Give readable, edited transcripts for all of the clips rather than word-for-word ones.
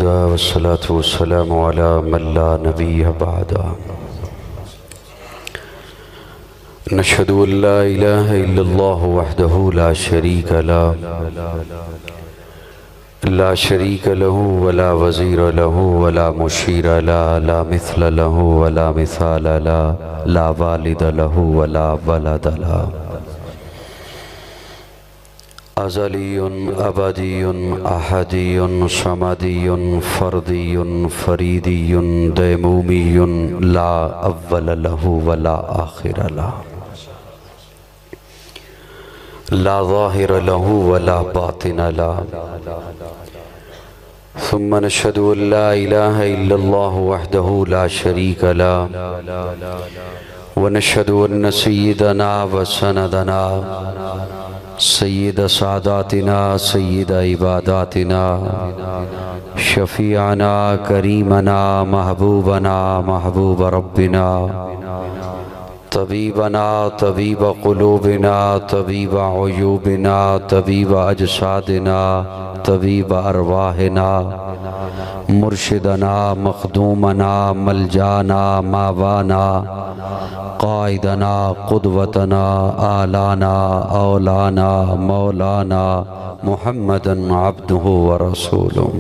हमीदा वस्सलातु वस्सलामु अला मन ला नबिय्य बअदा। नशहदु अल्ला इलाहा इल्लल्लाहु वहदहु ला शरीका लहु वला वज़ीर लहु वला मुशीर ला मिस्ल लहु वला मिसाल ला वालिद लहु वला वलद ला। अज़लियुन अबदियुन अहदियुन समदियुन फ़र्दियुन फ़रीदियुन दैमूमियुन ला अव्वल लहु वला आखिर ला ज़ाहिर लहु वला बातिन ला। सुम्मा नशहदु अल्ला इलाहा इल्लल्लाहु वहदहु ला शरीक लहु व नशहदु अन्न सय्यदना व सनदना सय्यद सादातिना सय्यद इबादातिना शफीअना करीमना महबूबना महबूब रब्बिना तबीबना तबीब क़ुलूबिना तबीब अयूबिना तबीब अजसादिना तबीब अरवाहिना मुर्शिदना मखदूमना मलजाना मावाना क़ाइदना क़ुदवतना आलाना औलाना मौलाना मुहम्मदन अब्दुहु व रसूलुहु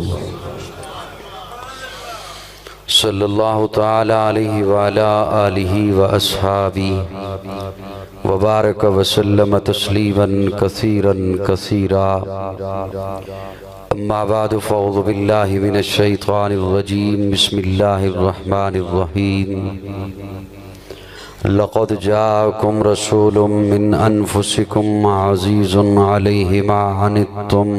सल्लल्लाहु तआला अलैहि व अला आलिहि व अस्हाबिहि व बारक व सल्लम तस्लीमन कसीरन कसीरा। अम्मा बाद फ़अऊज़ु बिल्लाहि मिनश शैतानिर रजीम। बिस्मिल्लाहिर रहमानिर रहीम। लक़द जाअकुम रसूलुम मिन अनफुसिकुम अज़ीज़ुन अलैहि मा अनित्तुम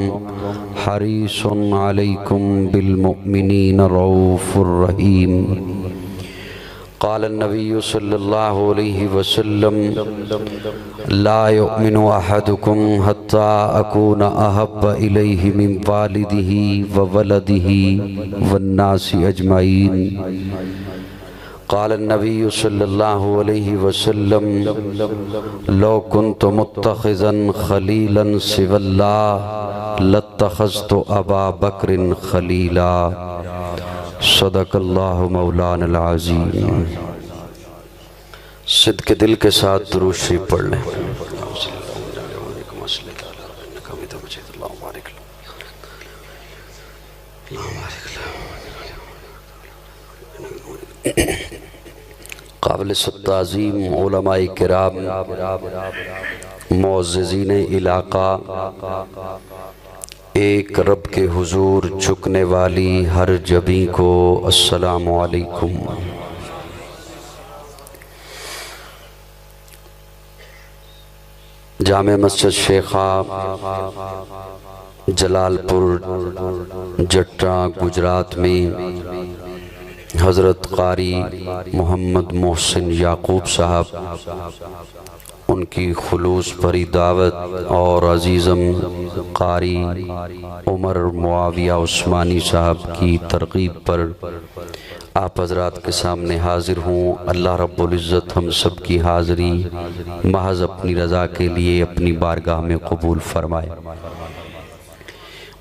हरीसुन अलैकुम बिल मुमिनीना रऊफ़ुर रहीम। क़ाल नबी सल्लल्लाहु अलैहि वसल्लम ला युमिनु अहदुकुम हत्ता अकूना अहब्ब इलैहि मिन वालिदिही व वलदिही वन्नासि अजमईन। क़ाल नबी सल्लल्लाहु अलैहि वसल्लम लौ कुन्तु मुत्तख़िज़न ख़लीलन सिवल्लाह लत्तख़ज़्तु अबा बकरिन ख़लीला। सदक़ल्लाहु मौलानल अज़ीम। सिद्क़ दिल के साथ दुरूद शरीफ पढ़ लें। काबिल ताज़ीम उलमाए किराम मुअज़्ज़िज़ीन इलाक़ा, एक रब के हुजूर झुकने वाली हर जबी को अस्सलामु अलैकुम। जामे मस्जिद शेखा जलालपुर जट्टा गुजरात में हज़रत क़ारी मोहम्मद मोहसिन याकूब साहब, उनकी खुलूस भरी दावत और अजीज़म क़ारी उमर मुआविया उस्मानी साहब की तरग़ीब पर आप हज़रात के सामने हाज़िर हूँ। अल्लाह रब्बुल इज़्ज़त हम सब की हाज़िरी महज़ अपनी रज़ा के लिए अपनी बारगाह में कबूल फरमाए।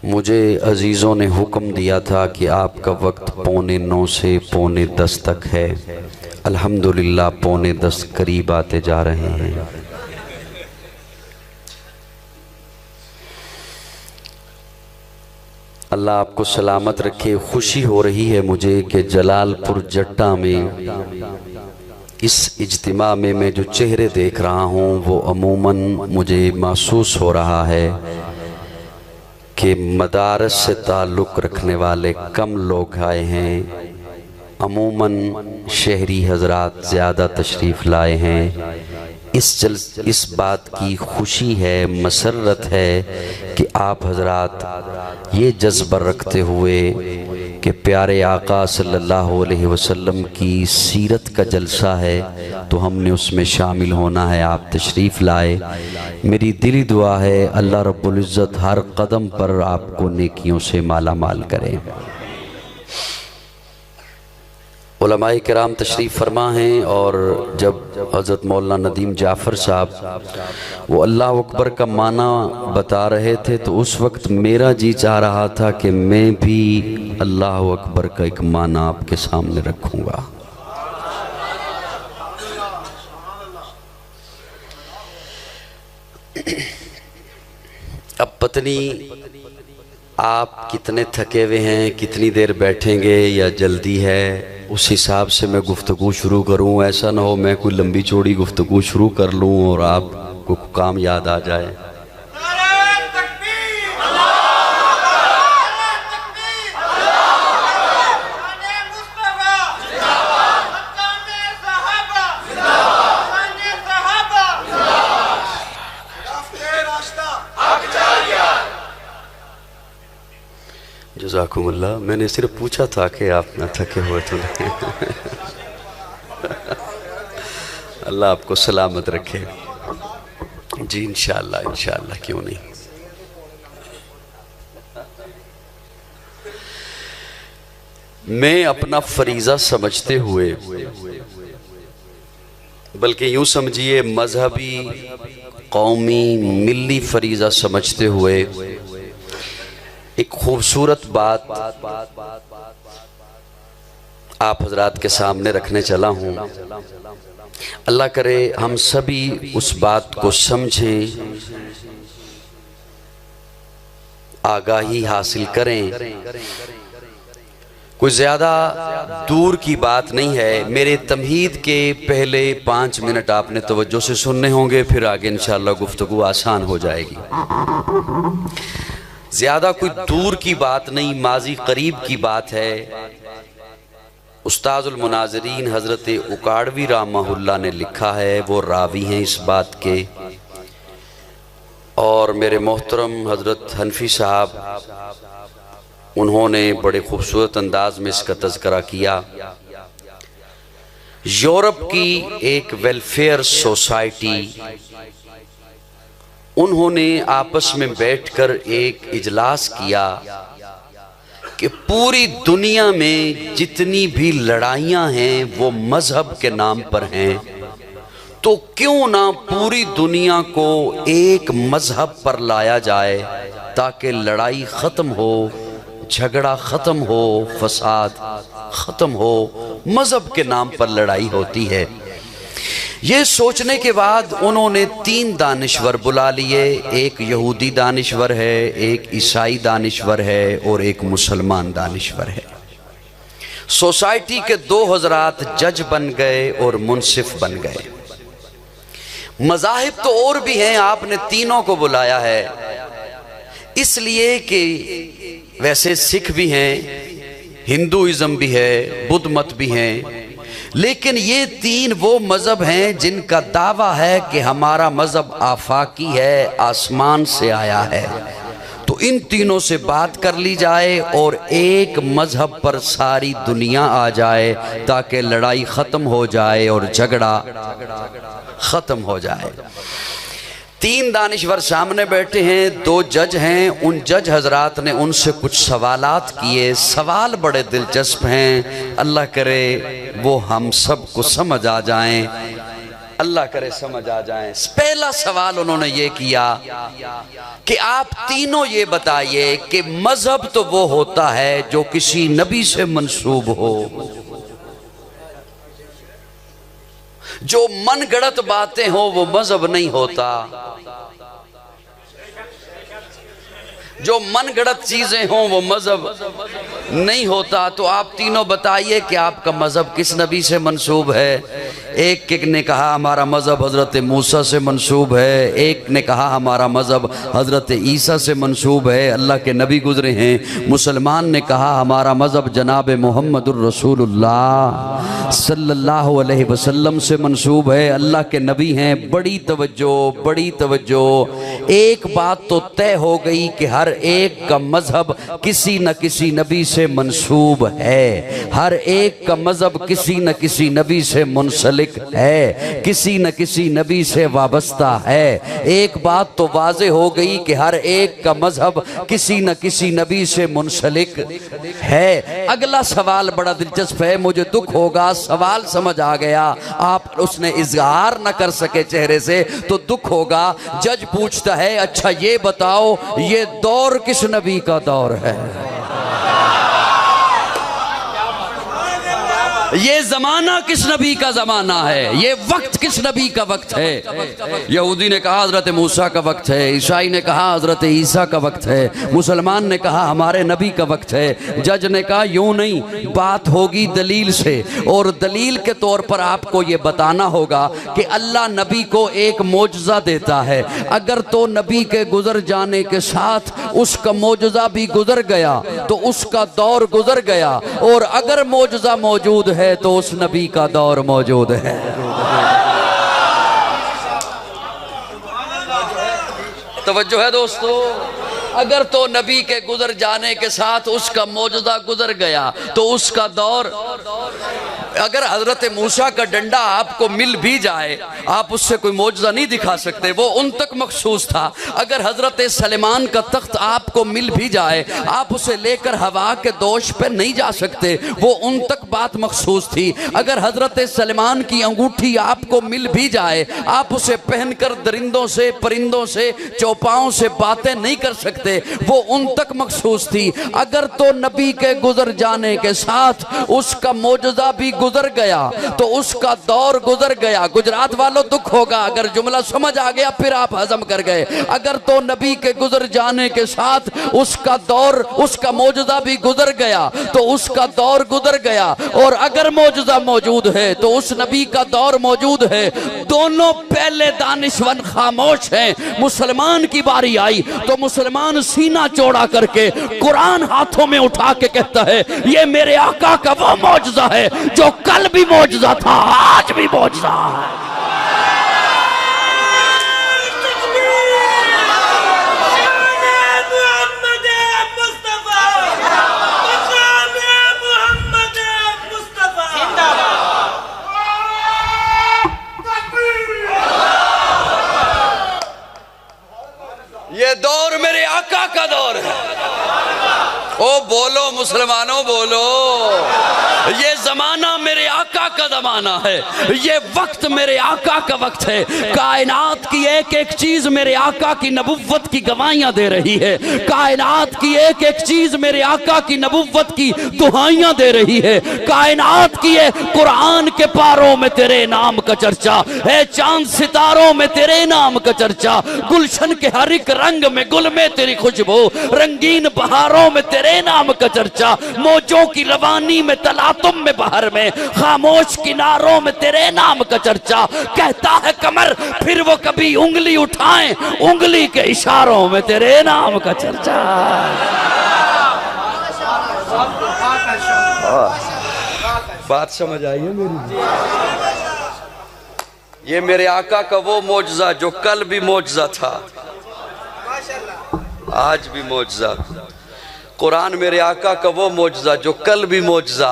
मुझे अजीज़ों ने हुक्म दिया था कि आपका वक्त 9:45 से 9:45 तक है। अल्हम्दुलिल्लाह 9:45 करीब आते जा रहे हैं। अल्लाह आपको सलामत रखे। खुशी हो रही है मुझे कि जलालपुर जट्टा में इस इज्तिमा में मैं जो चेहरे देख रहा हूँ वो अमूमन मुझे महसूस हो रहा है कि मदारस से ताल्लुक़ रखने वाले कम लोग आए हैं। अमूमन शहरी हज़रात ज़्यादा तशरीफ़ लाए हैं। इस बात की खुशी है, मसरत है कि आप हज़रात ये जज्बा रखते हुए कि प्यारे आका सल्लल्लाहु अलैहि वसल्लम की सीरत का जलसा है तो हमने उसमें शामिल होना है। आप तशरीफ़ लाए। मेरी दिली दुआ है अल्लाह रब्बुल इज़्ज़त हर कदम पर आपको नेकियों से माला माल करे। उलमाए किराम तशरीफ़ फरमा हैं। और जब हज़रत मौलाना नदीम जाफ़र साहब वो अल्लाह अकबर का माना बता रहे थे तो उस वक्त मेरा जी चाह रहा था कि मैं भी अल्लाह अकबर का एक माना आपके सामने रखूँगा। अब पत्नी आप कितने थके हुए हैं, कितनी देर बैठेंगे या जल्दी है, उस हिसाब से मैं गुफ्तगू शुरू करूं। ऐसा ना हो मैं कोई लंबी चौड़ी गुफ्तगू शुरू कर लूं और आपको काम याद आ जाए। जज़ाकुमुल्लाह। मैंने सिर्फ पूछा था कि आप ना थके हुए तो नहीं। अल्लाह आपको सलामत रखे जी। इंशाअल्लाह इंशाअल्लाह, क्यों नहीं। मैं अपना फरीज़ा समझते हुए, बल्कि यूँ समझिए मजहबी कौमी मिली फरीज़ा समझते हुए एक खूबसूरत बात आप हजरात के सामने रखने चला हूँ। अल्लाह करे हम सभी उस बात को समझें, आगाही हासिल करें। कोई ज़्यादा दूर की बात नहीं है। मेरे तमहीद के पहले 5 मिनट आपने तवज्जो से सुनने होंगे, फिर आगे इंशाअल्लाह गुफ्तगू आसान हो जाएगी। ज़्यादा कोई दूर की बात नहीं, माजी करीब की बात है। उस्ताजुल मुनाज़रीन हज़रत उकाड़वी रहमहुल्लाह ने लिखा है, वो रावी हैं इस बात के। और मेरे मोहतरम हज़रत हनफी साहब उन्होंने बड़े खूबसूरत अंदाज में इसका तज़किरा किया। यूरोप की एक वेलफेयर सोसाइटी, उन्होंने आपस में बैठकर एक इजलास किया कि पूरी दुनिया में जितनी भी लड़ाइयाँ हैं वो मजहब के नाम पर हैं, तो क्यों ना पूरी दुनिया को एक मजहब पर लाया जाए ताकि लड़ाई ख़त्म हो, झगड़ा ख़त्म हो, फसाद ख़त्म हो। मजहब के नाम पर लड़ाई होती है। ये सोचने के बाद उन्होंने 3 दानिश्वर बुला लिए। एक यहूदी दानिश्वर है, एक ईसाई दानिश्वर है और एक मुसलमान दानिश्वर है। सोसाइटी के 2 हज़रात जज बन गए और मुंसिफ बन गए। मज़ाहिब तो और भी हैं, आपने तीनों को बुलाया है इसलिए कि वैसे सिख भी हैं, हिंदुइज़्म भी है, बुद्ध मत भी हैं, लेकिन ये 3 वो मज़हब हैं जिनका दावा है कि हमारा मज़हब आफाकी है, आसमान से आया है। तो इन तीनों से बात कर ली जाए और एक मज़हब पर सारी दुनिया आ जाए ताकि लड़ाई ख़त्म हो जाए और झगड़ा ख़त्म हो जाए। 3 दानिश्वर सामने बैठे हैं, 2 जज हैं। उन जज हजरात ने उनसे कुछ सवालात किए। सवाल बड़े दिलचस्प हैं, अल्लाह करे वो हम सब को समझ आ जाएं, अल्लाह करे समझ आ जाएं। पहला सवाल उन्होंने ये किया कि आप तीनों ये बताइए कि मजहब तो वो होता है जो किसी नबी से मंसूब हो, जो मन गढ़ंत बातें हो वो मजहब नहीं होता, जो मन गढ़ंत चीजें हों वो मजहब नहीं होता। तो आप तीनों बताइए कि आपका मजहब किस नबी से मंसूब है। एक ने कहा हमारा मजहब हज़रत मूसा से मंसूब है, एक ने कहा हमारा मजहब हज़रत ईसा से मंसूब है, अल्लाह के नबी गुजरे हैं। मुसलमान ने कहा हमारा मजहब जनाब मोहम्मदुर रसूलुल्लाह सल्लल्लाहु अलैहि वसल्लम से मंसूब है, अल्लाह के नबी हैं। बड़ी तवज्जो, बड़ी तवज्जो। एक बात तो तय हो गई कि हर एक का मजहब किसी न किसी नबी से मंसूब है, हर एक का मजहब किसी न किसी नबी से मुंसलिक मुंसलिक है, किसी न किसी नबी से वाबस्ता है। एक बात तो वाज़े हो गई कि हर एक का मजहब किसी न किसी नबी से मुंसलिक है। अगला सवाल बड़ा दिलचस्प है, मुझे दुख होगा सवाल समझ आ गया, आप उसने इजहार न कर सके चेहरे से तो दुख होगा। जज पूछता है अच्छा ये बताओ ये दौर किस नबी का दौर है, ये जमाना किस नबी का जमाना है, ये वक्त किस नबी का वक्त है। यहूदी ने कहा हजरत मूसा का वक्त है, ईसाई ने कहा हजरत ईसा का वक्त है, मुसलमान ने कहा हमारे नबी का वक्त है। जज ने कहा यूं नहीं, बात होगी दलील से, और दलील के तौर पर आपको ये बताना होगा कि अल्लाह नबी को एक मोजज़ा देता है, अगर तो नबी के गुजर जाने के साथ उसका मोजज़ा भी गुजर गया तो उसका दौर गुजर गया, और अगर मोजज़ा मौजूद है तो उस नबी का दौर मौजूद है। तवज्जो है दोस्तों, अगर तो नबी के गुजर जाने के साथ उसका मौजूदा गुजर गया तो उसका दौर, अगर हजरत मूसा का डंडा आपको मिल भी जाए आप उससे कोई मौजूदा नहीं दिखा सकते, वो उन तक मखसूस था। अगर हजरत सलेमान का तख्त आपको मिल भी जाए आप उसे लेकर हवा के दोष पे नहीं जा सकते, वो उन तक बात मखसूस थी। अगर हजरत सलेमान की अंगूठी आपको मिल भी जाए आप उसे पहनकर दरिंदों से परिंदों से चौपाओं से बातें नहीं कर सकते, वो उन तक मखसूस थी। अगर तो नबी के गुजर जाने के साथ उसका मौजूदा भी गुजर गया तो उसका दौर गुजर गया। गुजरात वालों दुख होगा अगर जुमला समझ आ गया फिर आप हजम कर गए। अगर तो नबी के गुजर जाने के साथ उसका दौर उसका मौजूदा भी गुजर गया तो उसका दौर गुजर गया, और अगर मौजूदा मौजूद है तो उस नबी का दौर मौजूद है। दोनों पहले दानिशवन खामोश हैं। मुसलमान की बारी आई तो मुसलमान सीना चौड़ा करके कुरान हाथों में उठा के कहता है ये मेरे आका का वो मौजज़ा है जो कल भी मौजज़ा था आज भी मौजज़ा है। ये दौर मेरे आका का दौर है। ओ बोलो मुसलमानों बोलो, ये जमाना मेरे आका का जमाना है, ये वक्त मेरे आका का वक्त है। कायनात की एक एक चीज मेरे आका की नबुव्वत की गवाहियां दे रही है। कायनात की एक एक चीज मेरे आका की नबुव्वत की दुहाइयां दे रही है। कायनात की कुरान के पारों में तेरे नाम का चर्चा है, चांद सितारों में तेरे नाम का चर्चा, गुलशन के हर एक रंग में गुल में तेरी खुशबू, रंगीन बहारों में तेरे नाम का चर्चा, मौजों की रवानी में तलातुम में बहर में, खामोश किनारों में तेरे नाम का चर्चा। कहता है कमर फिर वो कभी उंगली उठाएं, उंगली के इशारों में तेरे नाम का चर्चा। बात समझ आई है मेरी? ये मेरे आका का वो मौजज़ा जो कल भी मौजज़ा था आज भी मौजज़ा। कुरान मेरे आका का वो मौजज़ा जो कल भी मौजज़ा,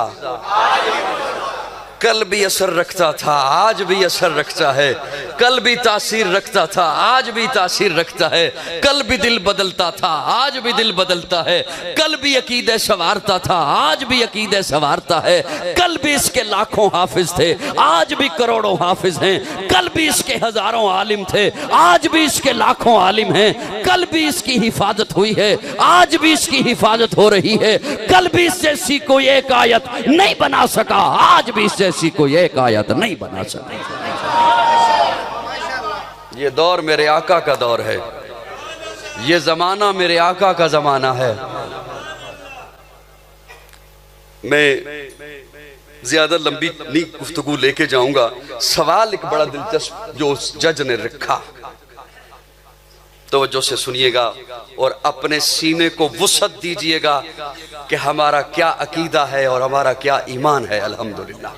कल भी असर रखता था आज भी असर रखता है, कल भी तासीर रखता था आज भी तासीर रखता है, कल भी दिल बदलता था आज भी दिल बदलता है, कल भी अकीदे संवारता था आज भी अकीदे संवारता है, कल भी इसके लाखों हाफिज थे आज भी करोड़ों हाफिज हैं, कल भी इसके हजारों आलिम थे आज भी इसके लाखों आलिम हैं, कल भी इसकी हिफाजत हुई है आज भी इसकी हिफाजत हो रही है, कल भी इस जैसी कोई एक आयत नहीं बना सका आज भी इससे ऐसी कोई एक आयत नहीं बना सकती। ये दौर मेरे आका का दौर है, ये जमाना मेरे आका का जमाना है। मैं ज्यादा लंबी नहीं गुफ्तगू लेके जाऊंगा। सवाल एक बड़ा दिलचस्प जो उस जज ने रखा, तवज्जो से सुनिएगा और अपने सीने को वुसअत दीजिएगा कि हमारा क्या अकीदा है और हमारा क्या ईमान है। अल्हम्दुलिल्लाह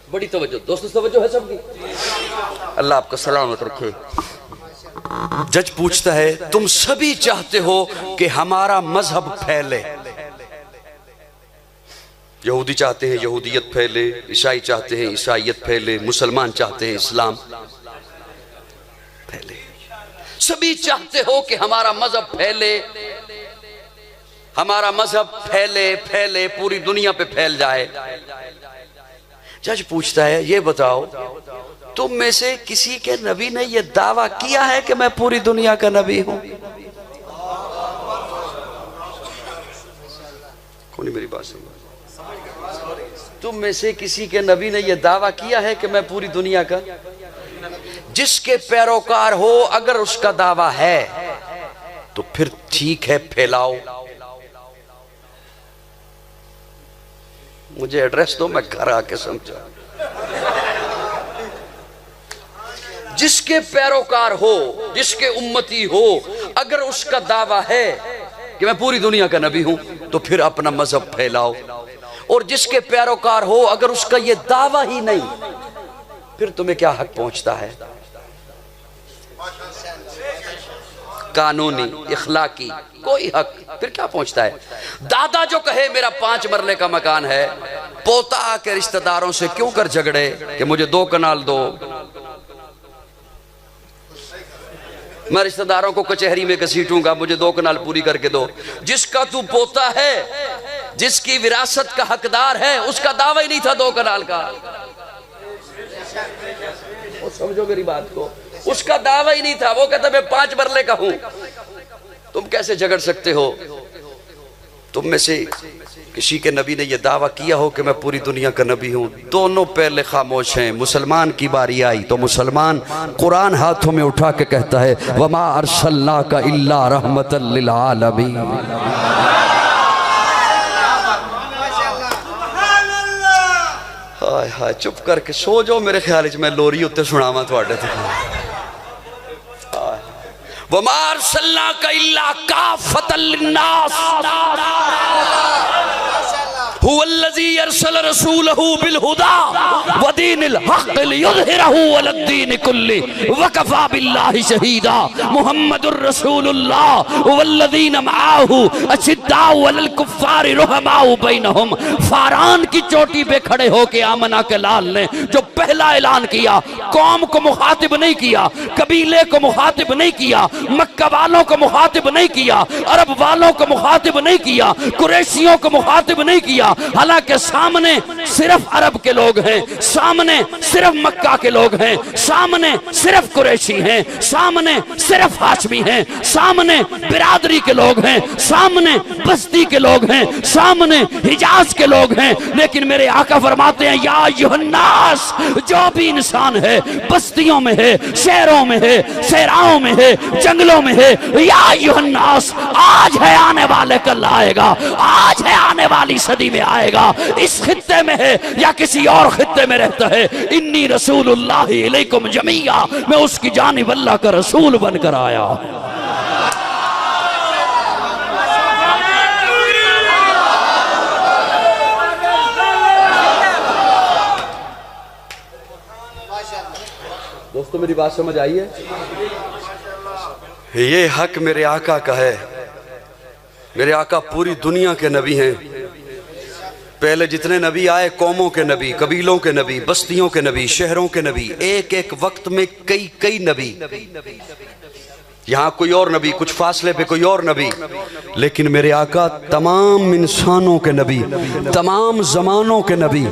बड़ी तवज्जो दोस्तों, तवज्जो है सबकी। अल्लाह आपको सलामत रखे। जज पूछता है तुम सभी चाहते हो कि हमारा मजहब फैले, यहूदी चाहते हैं यहूदियत फैले, ईसाई चाहते हैं ईसाइयत फैले, मुसलमान चाहते हैं इस्लाम फैले। सभी चाहते हो कि हमारा मजहब फैले, हमारा मजहब फैले फैले पूरी दुनिया पे फैल जाए। जज पूछता है, ये बताओ तुम में से किसी के नबी ने यह दावा किया है कि मैं पूरी दुनिया का नबी हूं? कौन मेरी बात सुन? तुम में से किसी के नबी ने यह दावा किया है कि मैं पूरी दुनिया का? जिसके पैरोकार हो अगर उसका दावा है तो फिर ठीक है, फैलाओ। मुझे एड्रेस दो, मैं घर आके समझा। जिसके पैरोकार हो, जिसके उम्मती हो, अगर उसका दावा है कि मैं पूरी दुनिया का नबी हूं तो फिर अपना मजहब फैलाओ। और जिसके पैरोकार हो अगर उसका यह दावा ही नहीं, फिर तुम्हें क्या हक पहुंचता है? कानूनी, इखलाकी कोई हक फिर क्या पहुंचता है? दादा जो कहे मेरा 5 मरले का मकान है, पोता आके रिश्तेदारों से क्यों कर झगड़े कि मुझे 2 कनाल दो। मैं रिश्तेदारों को कचहरी में घसीटूंगा, मुझे 2 कनाल पूरी करके दो। जिसका तू पोता है, जिसकी विरासत का हकदार है, उसका दावा ही नहीं था 2 कनाल का। वो समझो मेरी बात को, उसका दावा ही नहीं था। वो कहता मैं 5 मरले का हूं। तुम कैसे झगड़ सकते हो? तुम में से किसी के नबी ने यह दावा किया हो कि मैं पूरी दुनिया का नबी हूं, दोनों पहले खामोश हैं। मुसलमान की बारी आई तो मुसलमान कुरान हाथों में उठा के कहता है, वमा अरसलनाका इल्ला रहमतल लिल आलमीन। हाय हाय, चुप करके सो जाओ। मेरे ख्याल मैं लोरी उत्ते सुनावा थोड़े ते। वमा अरसलनाका इल्ला काफतल लिन्नास हुवल्लज़ी अरसल रसूलहू बिलहुदा व दीनिल हक़ लियुज़हिरहू अलद्दीन कुल्ली व कफ़ा बिल्लाहि शहीदा। मुहम्मदुर रसूलुल्लाह वल्लज़ीना मअहू अशिद्दाउ अलल कुफ़्फ़ारि रुहमाउ बैनहुम। फारान की चोटी पे खड़े होके आमना के लाल ने जो पहला ऐलान किया, कौम को मुखातिब नहीं किया, कबीले को मुखातिब नहीं किया, मक्का वालों को मुखातिब नहीं किया, अरब वालों को मुखातिब नहीं किया, कुरैशियों को मुखातिब नहीं किया। हालांकि सामने सिर्फ अरब के लोग हैं, सामने सिर्फ मक्का के लोग हैं, सामने सिर्फ कुरैशी हैं, सामने सिर्फ हाशमी हैं, सामने बिरादरी के लोग हैं, सामने बस्ती के लोग हैं, सामने हिजाज के लोग हैं। लेकिन मेरे आका फरमाते हैं, या यूहन्नास, जो भी इंसान है, बस्तियों में है, शहरों में है, सहराओं में है, जंगलों में है, या यूहन्नास, आज है आने वाले कल आएगा, आज है आने वाली सदी में आएगा। इस खित्ते में है या किसी और खित्ते में रहता है, इन्नी रसूलुल्लाहि इलैकुम जमीया, मैं उसकी जानिब अल्लाह का रसूल बनकर आया। दोस्तों मेरी बात समझ आई है? ये हक मेरे आका का है। मेरे आका पूरी दुनिया के नबी हैं। पहले जितने नबी आए, कौमों के नबी, कबीलों के नबी, बस्तियों के नबी, शहरों के नबी, एक एक वक्त में कई कई नबी। यहाँ कोई और नबी, कुछ फासले पे कोई और नबी, लेकिन मेरे आका तमाम इंसानों के नबी, तमाम जमानों के नबी,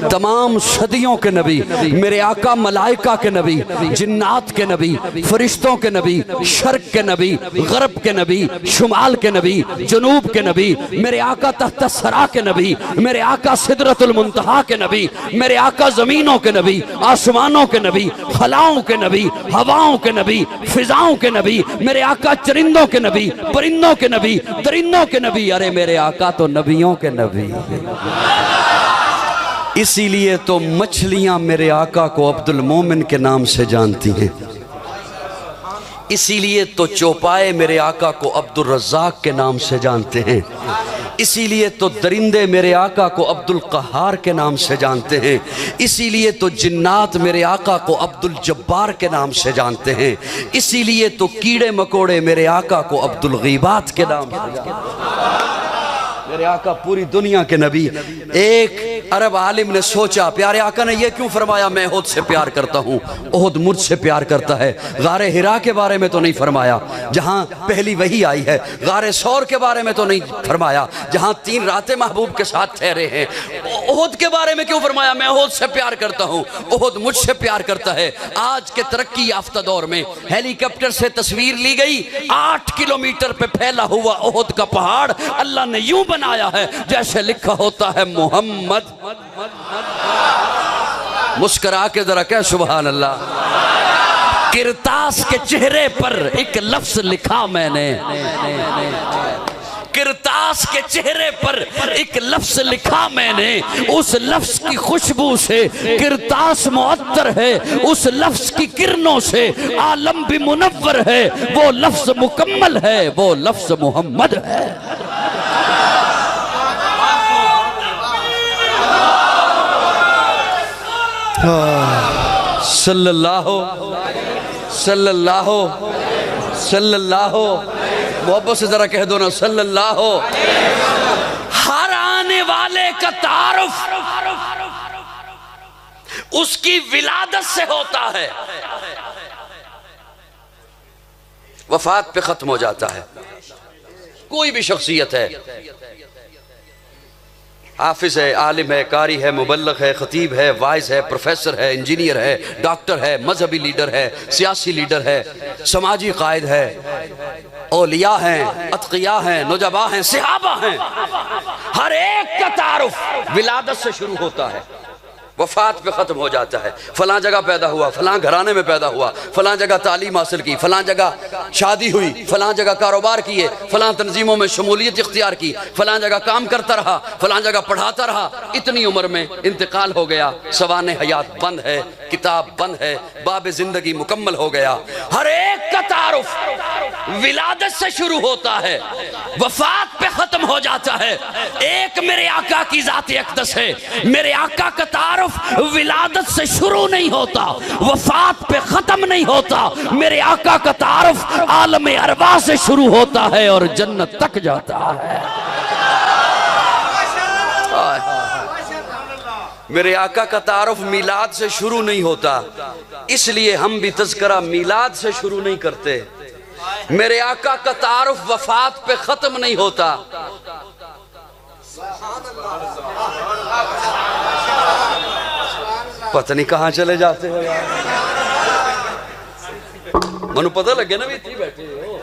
तमाम सदियों के नबी। मेरे आका मलाइका के नबी, जिन्नात के नबी, फरिश्तों के नबी, शर्क के नबी, गरब के नबी, शुमाल के नबी, जनूब के नबी। मेरे आका तहत सरा के नबी, मेरे आका सिदरतुल मुंतहा के नबी, मेरे आका जमीनों के नबी, आसमानों के नबी, खलाओं के नबी, हवाओं के नबी, फिजाओं के नबी। मेरे आका चरिंदों के नबी, परिंदों के नबी, दरिंदों के नबी। अरे मेरे आका तो नबियों के नबी। इसीलिए तो मछलियां मेरे आका को अब्दुल मोमिन के नाम से जानती हैं। इसीलिए तो चौपाए मेरे आका को अब्दुल रज़्ज़ाक के नाम से जानते हैं। इसीलिए तो दरिंदे मेरे आका को अब्दुल क़हार के नाम से जानते हैं। इसीलिए तो जिन्नात मेरे आका को अब्दुल जब्बार के नाम से जानते हैं। इसीलिए तो कीड़े मकोड़े मेरे आका को अब्दुल गीबात के नाम से जानते हैं। मेरे आका पूरी दुनिया के नबी। एक अरब आलिम ने सोचा प्यारे आका ने ये क्यों फरमाया मैं ओहद से प्यार करता हूँ, ओहद मुझसे प्यार करता है। गारे हिरा के बारे में तो नहीं फरमाया जहाँ पहली वही आई है, गारे सौर के बारे में तो नहीं फरमाया जहाँ 3 रातें महबूब के साथ ठहरे हैं। ओहद के बारे में क्यों फरमाया मैं ओहद से प्यार करता हूँ, ओहद मुझसे प्यार करता है। आज के तरक्की याफ्ता दौर में हेलीकॉप्टर से तस्वीर ली गई, 8 किलोमीटर पे फैला हुआ ओहद का पहाड़ अल्लाह ने यूं बनाया है जैसे लिखा होता है मोहम्मद। मुस्कुरा के जरा क्या सुभान अल्लाह। किरतास के चेहरे पर एक लफ्ज लिखा मैंने, किरतास के चेहरे पर एक लफ्ज लिखा मैंने, उस लफ्ज की खुशबू से किरतास मुअत्तर है, उस लफ्ज की किरणों से आलम भी मुनव्वर है। वो लफ्ज मुकम्मल है, वो लफ्ज मोहम्मद है। सल्लल्लाहु सल्लल्लाहु सल्लल्लाहु, मोहब्बत से जरा कह दो ना सल्लल्लाहु। हर आने वाले का तारुफ उसकी विलादत से होता है, वफात पे खत्म हो जाता है। कोई भी शख्सियत है, हाफिज है, आलिम है, कारी है, मुबल्लग है, खतीब है, वाइज है, प्रोफेसर है, इंजीनियर है, डॉक्टर है, मजहबी लीडर है, सियासी लीडर है, समाजी कायद है, औलिया हैं, अतकिया हैं, नुजबा हैं, सहाबा हैं। हर एक का तारुफ विलादत से शुरू होता है, वफात पे ख़त्म हो जाता है। फलां जगह पैदा हुआ, फलां घराने में पैदा हुआ, फलां जगह तालीम हासिल की, फलां जगह शादी हुई, फलां जगह कारोबार किए, फलां तंजीमों में शमूलियत इख्तियार की, फलां जगह काम करता रहा, फलां जगह पढ़ाता रहा। इतनी उम्र में इंतकाल हो गया, सवाने हयात बंद है, किताब बंद है, बाब ज़िंदगी मुकम्मल हो गया। हर एक का तारुफ विलादत से शुरू होता है, वफात पे ख़त्म हो जाता है। एक मेरे आका की ज़ात अक़दस है, मेरे आका का तारुफ विलादत से शुरू नहीं होता, वफात पे खत्म नहीं होता। मेरे आका का तारुफ आलम अरवा से शुरू होता है और जन्नत तक जाता है। मेरे आका का तारुफ मीलाद से शुरू नहीं होता, इसलिए हम भी तज़किरा मीलाद से शुरू नहीं करते। मेरे आका का तारुफ वफात पे खत्म नहीं होता, पता नहीं कहां चले जाते हो यार। मनु पता लगे ना भी इतनी बैठे हो।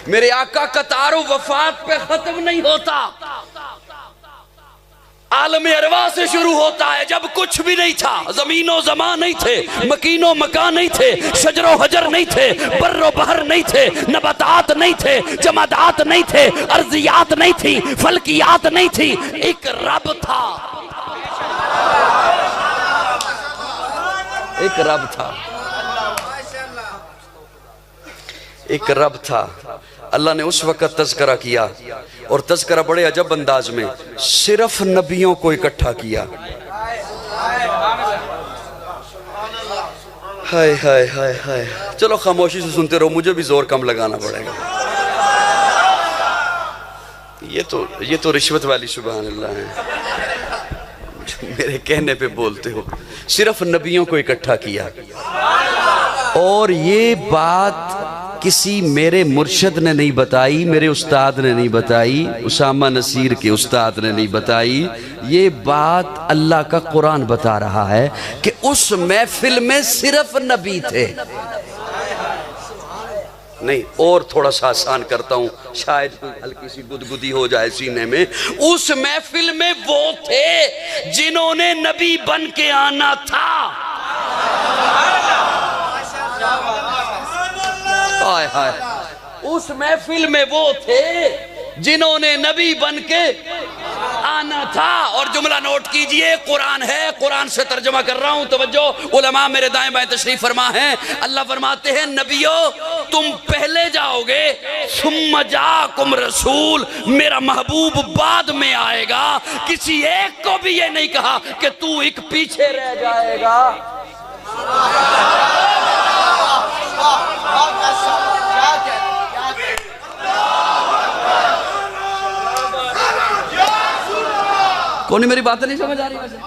मेरे आका का तारुफ वफात पे खत्म नहीं होता, आलम अरवा से शुरू होता है। जब कुछ भी नहीं था, जमीनो जमा नहीं थे, मकीनो मकान नहीं थे, शजरो हजर नहीं थे, बर्रो बहर नहीं थे, नबातात नहीं थे, जमादात नहीं थे, अर्जियात नहीं थी, फल्कियात नहीं थी, एक रब था, एक रब था, एक रब था। अल्लाह ने उस वक़्त तज़किरा किया, और तज़किरा बड़े अजब अंदाज में, सिर्फ नबियों को इकट्ठा किया। हाय हाय हाय हाय। चलो खामोशी से सुनते रहो, मुझे भी जोर कम लगाना पड़ेगा। ये तो रिश्वत वाली सुभान अल्लाह है, मेरे कहने पे बोलते हो। सिर्फ नबियों को इकट्ठा किया, और ये बात किसी मेरे मुर्शद ने नहीं बताई, मेरे उस्ताद ने नहीं बताई, उसामा नसीर के उस्ताद ने नहीं बताई। ये बात अल्लाह का कुरान बता रहा है कि उस महफिल में सिर्फ नबी थे। नहीं, और थोड़ा सा आसान करता हूं, शायद कोई हल्की सी गुदगुदी हो जाए सीने में। उस महफिल में वो थे जिन्होंने नबी बन के आना था। हाय हाय। उस महफिल में वो थे जिन्होंने नबी बन के आना था। और जुमला नोट कीजिए, कुरान है, कुरान से तर्जुमा कर रहा हूं, तवज्जो। उलमा मेरे दाएं बाएं तशरीफ फरमा है। अल्लाह फरमाते हैं, नबियों तुम पहले जाओगे, सुम्मा जाकुम रसूल, मेरा महबूब बाद में आएगा। किसी एक को भी ये नहीं कहा कि तू एक पीछे रह जाएगा। कौन मेरी बातें नहीं समझ आ रही वैसे?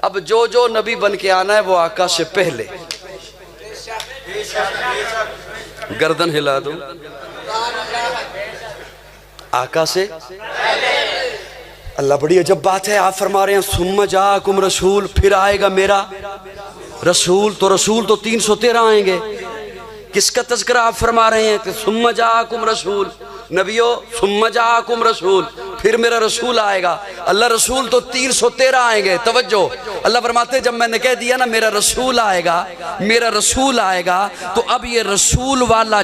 अब जो जो नबी बन के आना है वो आका से पहले, गर्दन हिला दो, आका से अल्लाह बड़ी अजब बात है। आप फरमा रहे हैं सुम्मा जाकुम रसूल, फिर आएगा मेरा रसूल। तो रसूल तो 313 आएंगे, किसका तज़किरा आप फरमा रहे हैं कि सुम्मा जाकुम रसूल? नबियो सुम्मा जाकुम रसूल, फिर मेरा रसूल आएगा। अल्लाह रसूल तो 313 आएंगे। तवज्जो, अल्लाह फरमाते जब मैंने कह दिया ना मेरा रसूल आएगा, मेरा रसूल आएगा, तो अब ये रसूल वाला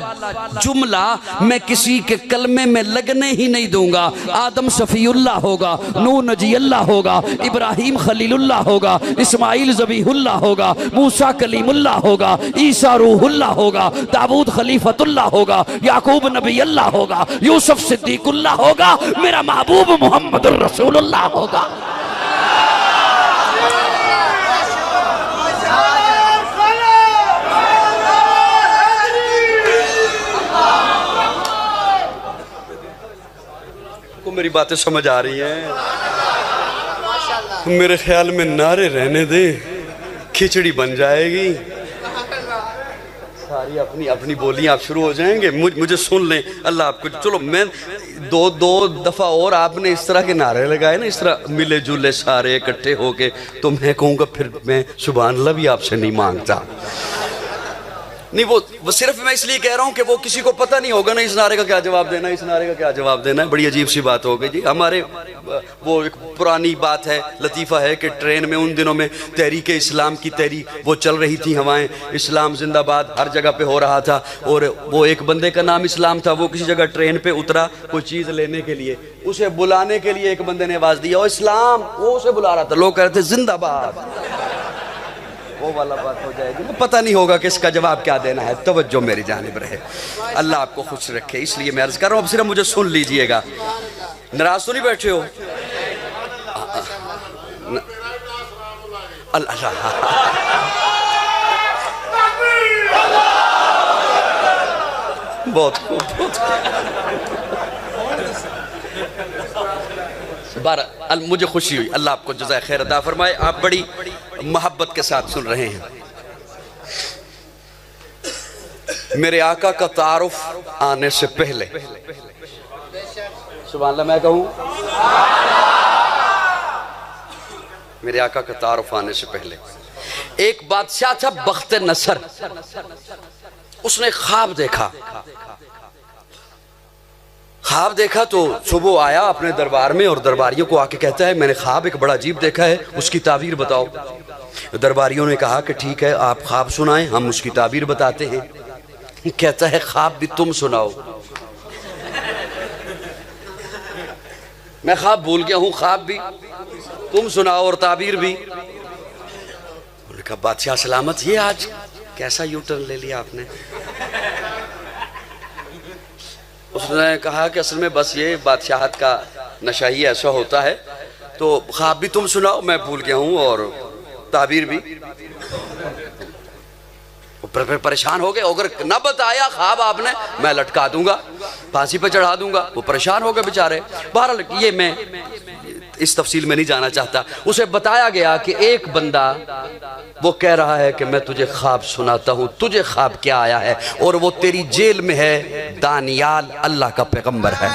जुमला मैं किसी के कलमे में लगने ही नहीं दूंगा। आदम सफ़ीउल्लाह होगा, नूह नजीउल्लाह होगा, इब्राहिम खलीलुल्लाह होगा, इस्माइल ज़बीहुल्लाह होगा, मूसा कलीमुल्लाह होगा, ईसा रूहुल्लाह होगा, दाऊद खलीफतुल्लाह होगा, याकूब नबी अल्लाह होगा, यूसुफ सिद्दीकुल्लाह होगा, मेरा महबूब मोहम्मदुर रसूलुल्लाह होगा। को मेरी बातें समझ आ रही हैं? मेरे ख्याल में नारे रहने दे, खिचड़ी बन जाएगी। सारी अपनी अपनी बोलियां आप शुरू हो जाएंगे, मुझे सुन लें। अल्लाह आपको, चलो मैं दो दफ़ा और आपने इस तरह के नारे लगाए ना, इस तरह मिले जुले सारे इकट्ठे होके, तो मैं कहूँगा फिर मैं सुभान अल्लाह भी आपसे नहीं मांगता। नहीं, वो सिर्फ मैं इसलिए कह रहा हूँ कि वो किसी को पता नहीं होगा ना इस नारे का क्या जवाब देना, इस नारे का क्या जवाब देना है। बड़ी अजीब सी बात हो गई जी। हमारे वो एक पुरानी बात है, लतीफ़ा है कि ट्रेन में उन दिनों में तहरीक इस्लाम की तहरीक वो चल रही थी, हवाएं इस्लाम जिंदाबाद हर जगह पे हो रहा था, और वो एक बंदे का नाम इस्लाम था। वो किसी जगह ट्रेन पे उतरा कोई चीज़ लेने के लिए, उसे बुलाने के लिए एक बंदे ने आवाज़ दिया ओ इस्लाम, वो उसे बुला रहा था। लोग कह रहे थे जिंदाबाद, वो वाला बात हो जाएगी। तो पता नहीं होगा कि इसका जवाब क्या देना है। तवज्जो मेरी जानिब रहे, अल्लाह आपको खुश रखे। इसलिए मैं अर्ज कर रहा हूँ, अब सिर्फ मुझे सुन लीजिएगा। नाराज तो नहीं बैठे हो? बहुत खूब, बहुत बार मुझे खुशी हुई। अल्लाह आपको जज़ाए खैर अता फरमाए। आप बड़ी मोहब्बत के साथ सुन रहे हैं। मेरे आका का तारुफ आने से पहले, सुभान अल्लाह मैं कहूँ, मेरे आका का तारुफ आने से पहले एक बादशाह था बख्त नसर। उसने ख्वाब देखा। ख्वाब देखा तो सुबह आया अपने दरबार में और दरबारियों को आके कहता है मैंने ख्वाब एक बड़ा अजीब देखा है, उसकी ताबीर बताओ। दरबारियों ने कहा कि ठीक है आप ख्वाब सुनाएं, हम उसकी ताबीर बताते हैं। कहता है ख्वाब भी तुम सुनाओ। मैं ख्वाब भूल गया हूँ, ख्वाब भी तुम सुनाओ और ताबीर भी। उन्होंने कहा बादशाह सलामत, ये आज कैसा यू टर्न ले लिया आपने? उसने कहा कि असल में बस ये बादशाहत का नशा ही ऐसा होता है, तो ख्वाब भी तुम सुनाओ, मैं भूल गया हूँ, और ताबीर भी। परेशान हो गए, अगर न बताया ख्वाब आपने मैं लटका दूंगा, फांसी पे चढ़ा दूंगा। वो परेशान हो गए बेचारे। बहरहाल ये मैं इस तफसील में नहीं जाना चाहता। उसे बताया गया कि एक बंदा वो कह रहा है कि मैं तुझे ख्वाब सुनाता हूँ, तुझे ख्वाब क्या आया है, और वो तेरी जेल में है। दानियाल अल्लाह का पैगंबर है,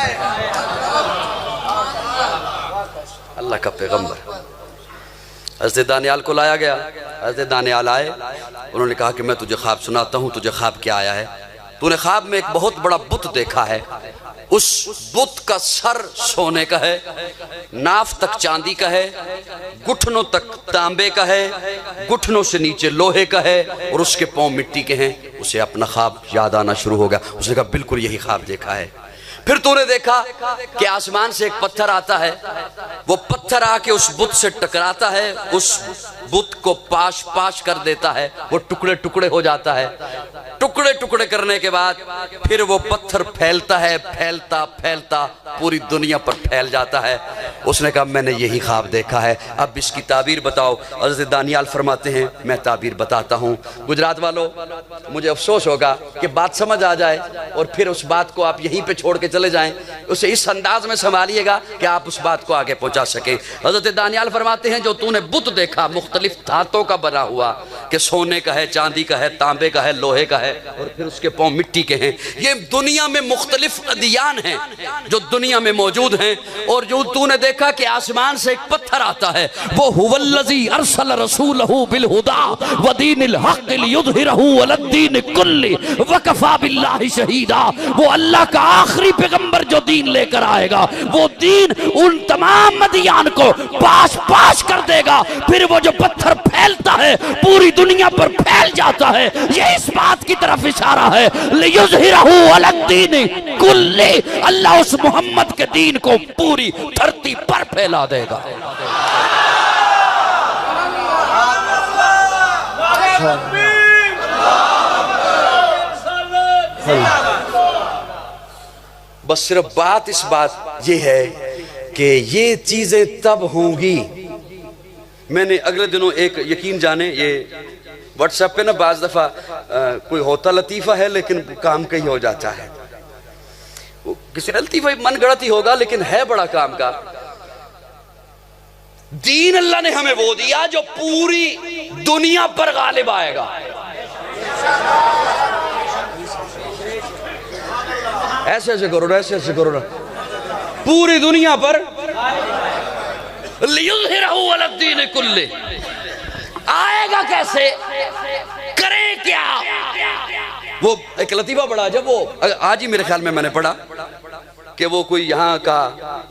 अल्लाह का पैगंबर। हज़रत दानियाल को लाया गया। हज़रत दानियाल आए, उन्होंने कहा कि मैं तुझे ख्वाब सुनाता हूँ, तुझे ख्वाब क्या आया है? तूने ख्वाब में एक बहुत बड़ा बुत देखा है, उस बुत का सर सोने का है, नाफ तक चांदी का है, घुटनों तक तांबे का है, घुटनों से नीचे लोहे का है, और उसके पांव मिट्टी के हैं। उसे अपना ख्वाब याद आना शुरू हो गया। उसने कहा बिल्कुल यही ख्वाब देखा है। फिर तूने देखा कि आसमान से एक पत्थर आता है, वो पत्थर आके उस बुत से टकराता है, उस बुत को पाश पाश कर देता है, वो टुकड़े टुकड़े हो जाता है। टुकड़े टुकड़े करने के बाद फिर वो पत्थर फैलता है, फैलता फैलता पूरी दुनिया पर फैल जाता है। उसने कहा मैंने यही ख्वाब देखा है, अब इसकी ताबीर बताओ। हज़रत दानियाल फरमाते हैं मैं ताबीर बताता हूँ। गुजरात वालों, मुझे अफसोस होगा कि बात समझ आ जाए और फिर उस बात को आप यहीं पे छोड़ के चले जाएं। उसे इस अंदाज में संभालिएगा कि आप उस बात को आगे पहुंचा सकें। हज़रत दानियाल फरमाते हैं जो तूने बुत देखा मुख्तलिफ धातों का बना हुआ, कि सोने का है, चांदी का है, तांबे का है, लोहे का है और फिर उसके पांव मिट्टी के हैं। ये दुनिया में मुख्तलिफ अदियान हैं जो दुनिया में मौजूद हैं। और जो तूने देखा कि आसमान से एक पत्थर आता है, वो हुवल्लज़ी अरसल रसूलहू बिल हुदा व दीनिल हक़ लियुज़हिरहू अलद्दीन कुल्ली व कफ़ा बिल्लाहि शहीदा। वो अल्लाह का आखिरी पैगंबर जो दीन लेकर आएगा, वो दीन उन तमाम अदियान को पाश पाश कर देगा। फिर वो जो पत्थर फैलता है पूरी दुनिया पर फैल जाता है। ये इस बात की तरफ इशारा है लियुज़हिरहू अलद्दीन कुल्ली, अल्लाह उस मोहम्मद के दीन को पूरी धरती पर फैला देगा। बस सिर्फ बात इस बात ये है कि ये चीजें तब होंगी। मैंने अगले दिनों एक, यकीन जाने, ये व्हाट्सएप पे ना बाज दफा कोई होता लतीफा है लेकिन काम कहीं हो जाता है। किसी लतीफा मन गढ़त ही होगा लेकिन है बड़ा काम का। दीन अल्लाह ने हमें वो दिया जो पूरी दुनिया पर गालिब आएगा। ऐसे ऐसे करो ना, ऐसे ऐसे करो ना, पूरी दुनिया पर लियुज़हिरहू अलद्दीन कुल्ली। आएगा कैसे, करे क्या? वो एक लतीफा पढ़ा, जब वो आज ही मेरे ख्याल में मैंने पढ़ा कि वो कोई यहाँ का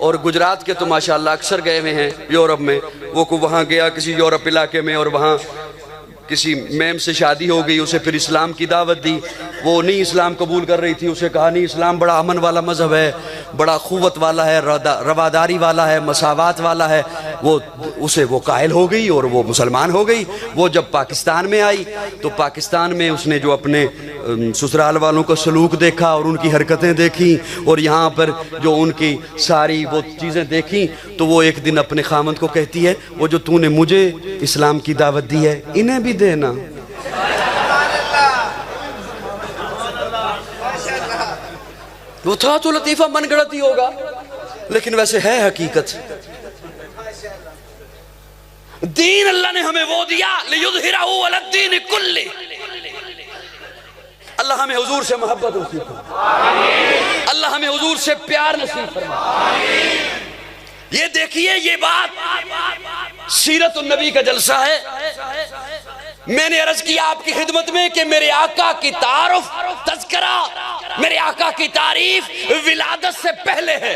और गुजरात के तो माशाल्लाह अक्सर गए हुए हैं यूरोप में। वो को वहाँ गया किसी यूरोप इलाके में और वहाँ किसी मैम से शादी हो गई, उसे फिर इस्लाम की दावत दी। वो नहीं इस्लाम कबूल कर रही थी। उसे कहा नहीं, इस्लाम बड़ा अमन वाला मज़हब है, बड़ा क़ुव्वत वाला है, रवादारी वाला है, मसावात वाला है। वो कायल हो गई और वो मुसलमान हो गई। वो जब पाकिस्तान में आई तो पाकिस्तान में उसने जो अपने ससुराल वालों का सलूक देखा और उनकी हरकतें देखी और यहाँ पर जो उनकी सारी वो चीज़ें देखी, तो वो एक दिन अपने खामद को कहती है वो जो तूने मुझे इस्लाम की दावत दी है इन्हें भी देना। वो था तो लतीफा मन गढ़त ही होगा लेकिन वैसे है हकीकत। दीन अल्लाह ने हमें वो दिया लियुज़हिरहू अलद्दीन कुल्ली। अल्लाह हमें हुजूर से मोहब्बत नसीब फरमाए, अल्लाह हमें हुजूर से प्यार नसीब फरमाए। ये देखिए, ये बात सीरत नबी का जलसा है। मैंने अर्ज किया आपकी खिदमत में कि मेरे आका की तारुफ, तज़किरा, मेरे आका की तारीफ विलादत से पहले है।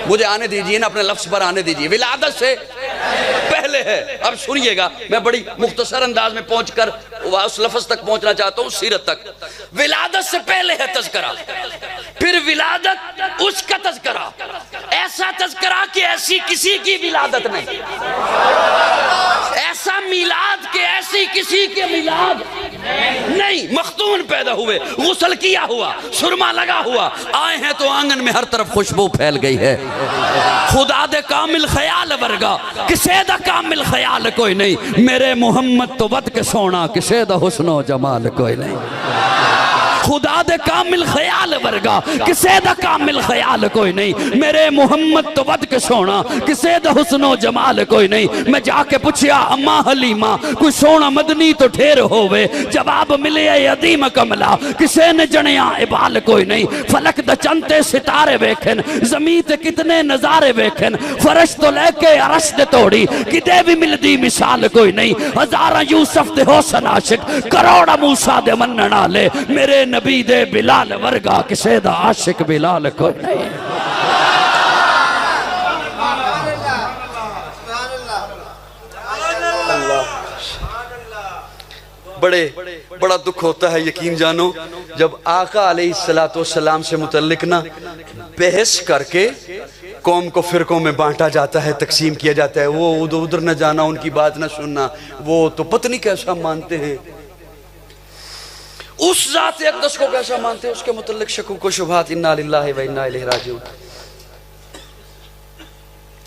मुझे आने दीजिए ना, अपने लफ्ज पर आने दीजिए, विलादत से पहले है। अब सुनिएगा, मैं बड़ी मुख्तसर अंदाज में पहुंचकर उस लफ्ज तक पहुंचना चाहता हूं, सीरत तक। विलादत से पहले है तज़किरा, फिर विलादत उसका तज़किरा, ऐसा तज़किरा कि ऐसी किसी की विलादत नहीं, ऐसा मिलाद के ऐसी किसी के मिलाद नहीं। मखतून पैदा हुए, गुस्ल किया हुआ, सुरमा लगा हुआ, आए हैं तो आंगन में हर तरफ खुशबू फैल गई है। खुदा दे कामिल ख्याल वर्गा किसे दा कामिल ख्याल कोई नहीं। मेरे मोहम्मद तो वद के सोना किसे दा हुस्नो जमाल कोई नहीं। खुदा दे कामिल ख्याल वर्गा किसे दा कामिल ख्याल कोई नहीं। मेरे मोहम्मद तो वद के सोना किसे दा हुस्नो जमाल कोई नहीं। मैं जाके पूछया अम्मा हलीमा कोई सोना मदनी तो ठेर होवे, जवाब मिले अदीम कमला किसे ने जनिया इबाल कोई नहीं। फलक द चंते सितारे वेखन, जमीन ते कितने नजारे वेखन, फरश तो लेके अरश दे तोड़ी किते भी मिलदी मिसाल कोई नहीं। हजारा यूसुफ दे हुस्न आशिक, करोड़ा मूसा दे मनण वाले, मेरे नबी दे बिलाल वर्गा किसे दा आशिक बिलाल कोई नहीं। बड़ा दुख होता है, यकीन जानो, जब आका अलैहिस्सलातु वस्सलाम से मुतल्लिक ना बहस करके कौम को फिरकों में बांटा जाता है, तकसीम किया जाता है। वो उधर उधर न जाना, उनकी बात न सुनना, वो तो पत्नी कैसा मानते हैं। उस ज़ात अक़दस को कैसा मानते हैं, उसके मुतल्लिक़ शकूक व शुबहात, इन्ना लिल्लाहि व इन्ना इलैहि राजिऊन।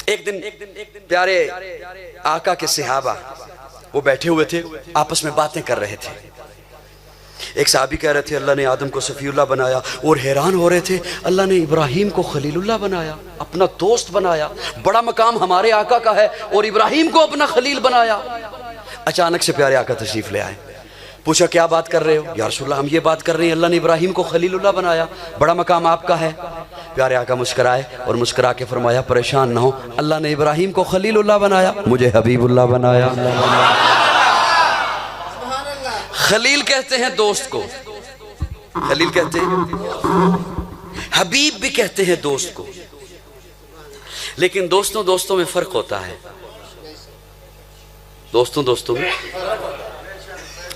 एक दिन प्यारे आका के सहाबा वो बैठे हुए थे, आपस में बातें कर रहे थे। एक साहबी कह रहे थे अल्लाह ने आदम को सफ़ीउल्लाह बनाया, और हैरान हो रहे थे अल्लाह ने इब्राहीम को खलीलुल्लाह बनाया, अपना दोस्त बनाया, बड़ा मकाम हमारे आका का है, और इब्राहीम को अपना खलील बनाया। अचानक से प्यारे आका तशरीफ ले आए, पूछा क्या बात कर रहे हो? या रसूलल्लाह हम ये बात कर रहे हैं अल्लाह ने इब्राहीम को खलीलुल्लाह बनाया, बड़ा मकाम आपका है। प्यारे आका मुस्कुराए और मुस्कुरा के फरमाया परेशान ना हो, अल्लाह ने इब्राहीम को खलीलुल्लाह बनाया, मुझे हबीबुल्लाह बनाया। खलील कहते हैं दोस्त को, खलील कहते हैं, हबीब भी कहते हैं दोस्त को। लेकिन दोस्तों दोस्तों में फर्क होता है, दोस्तों दोस्तों में।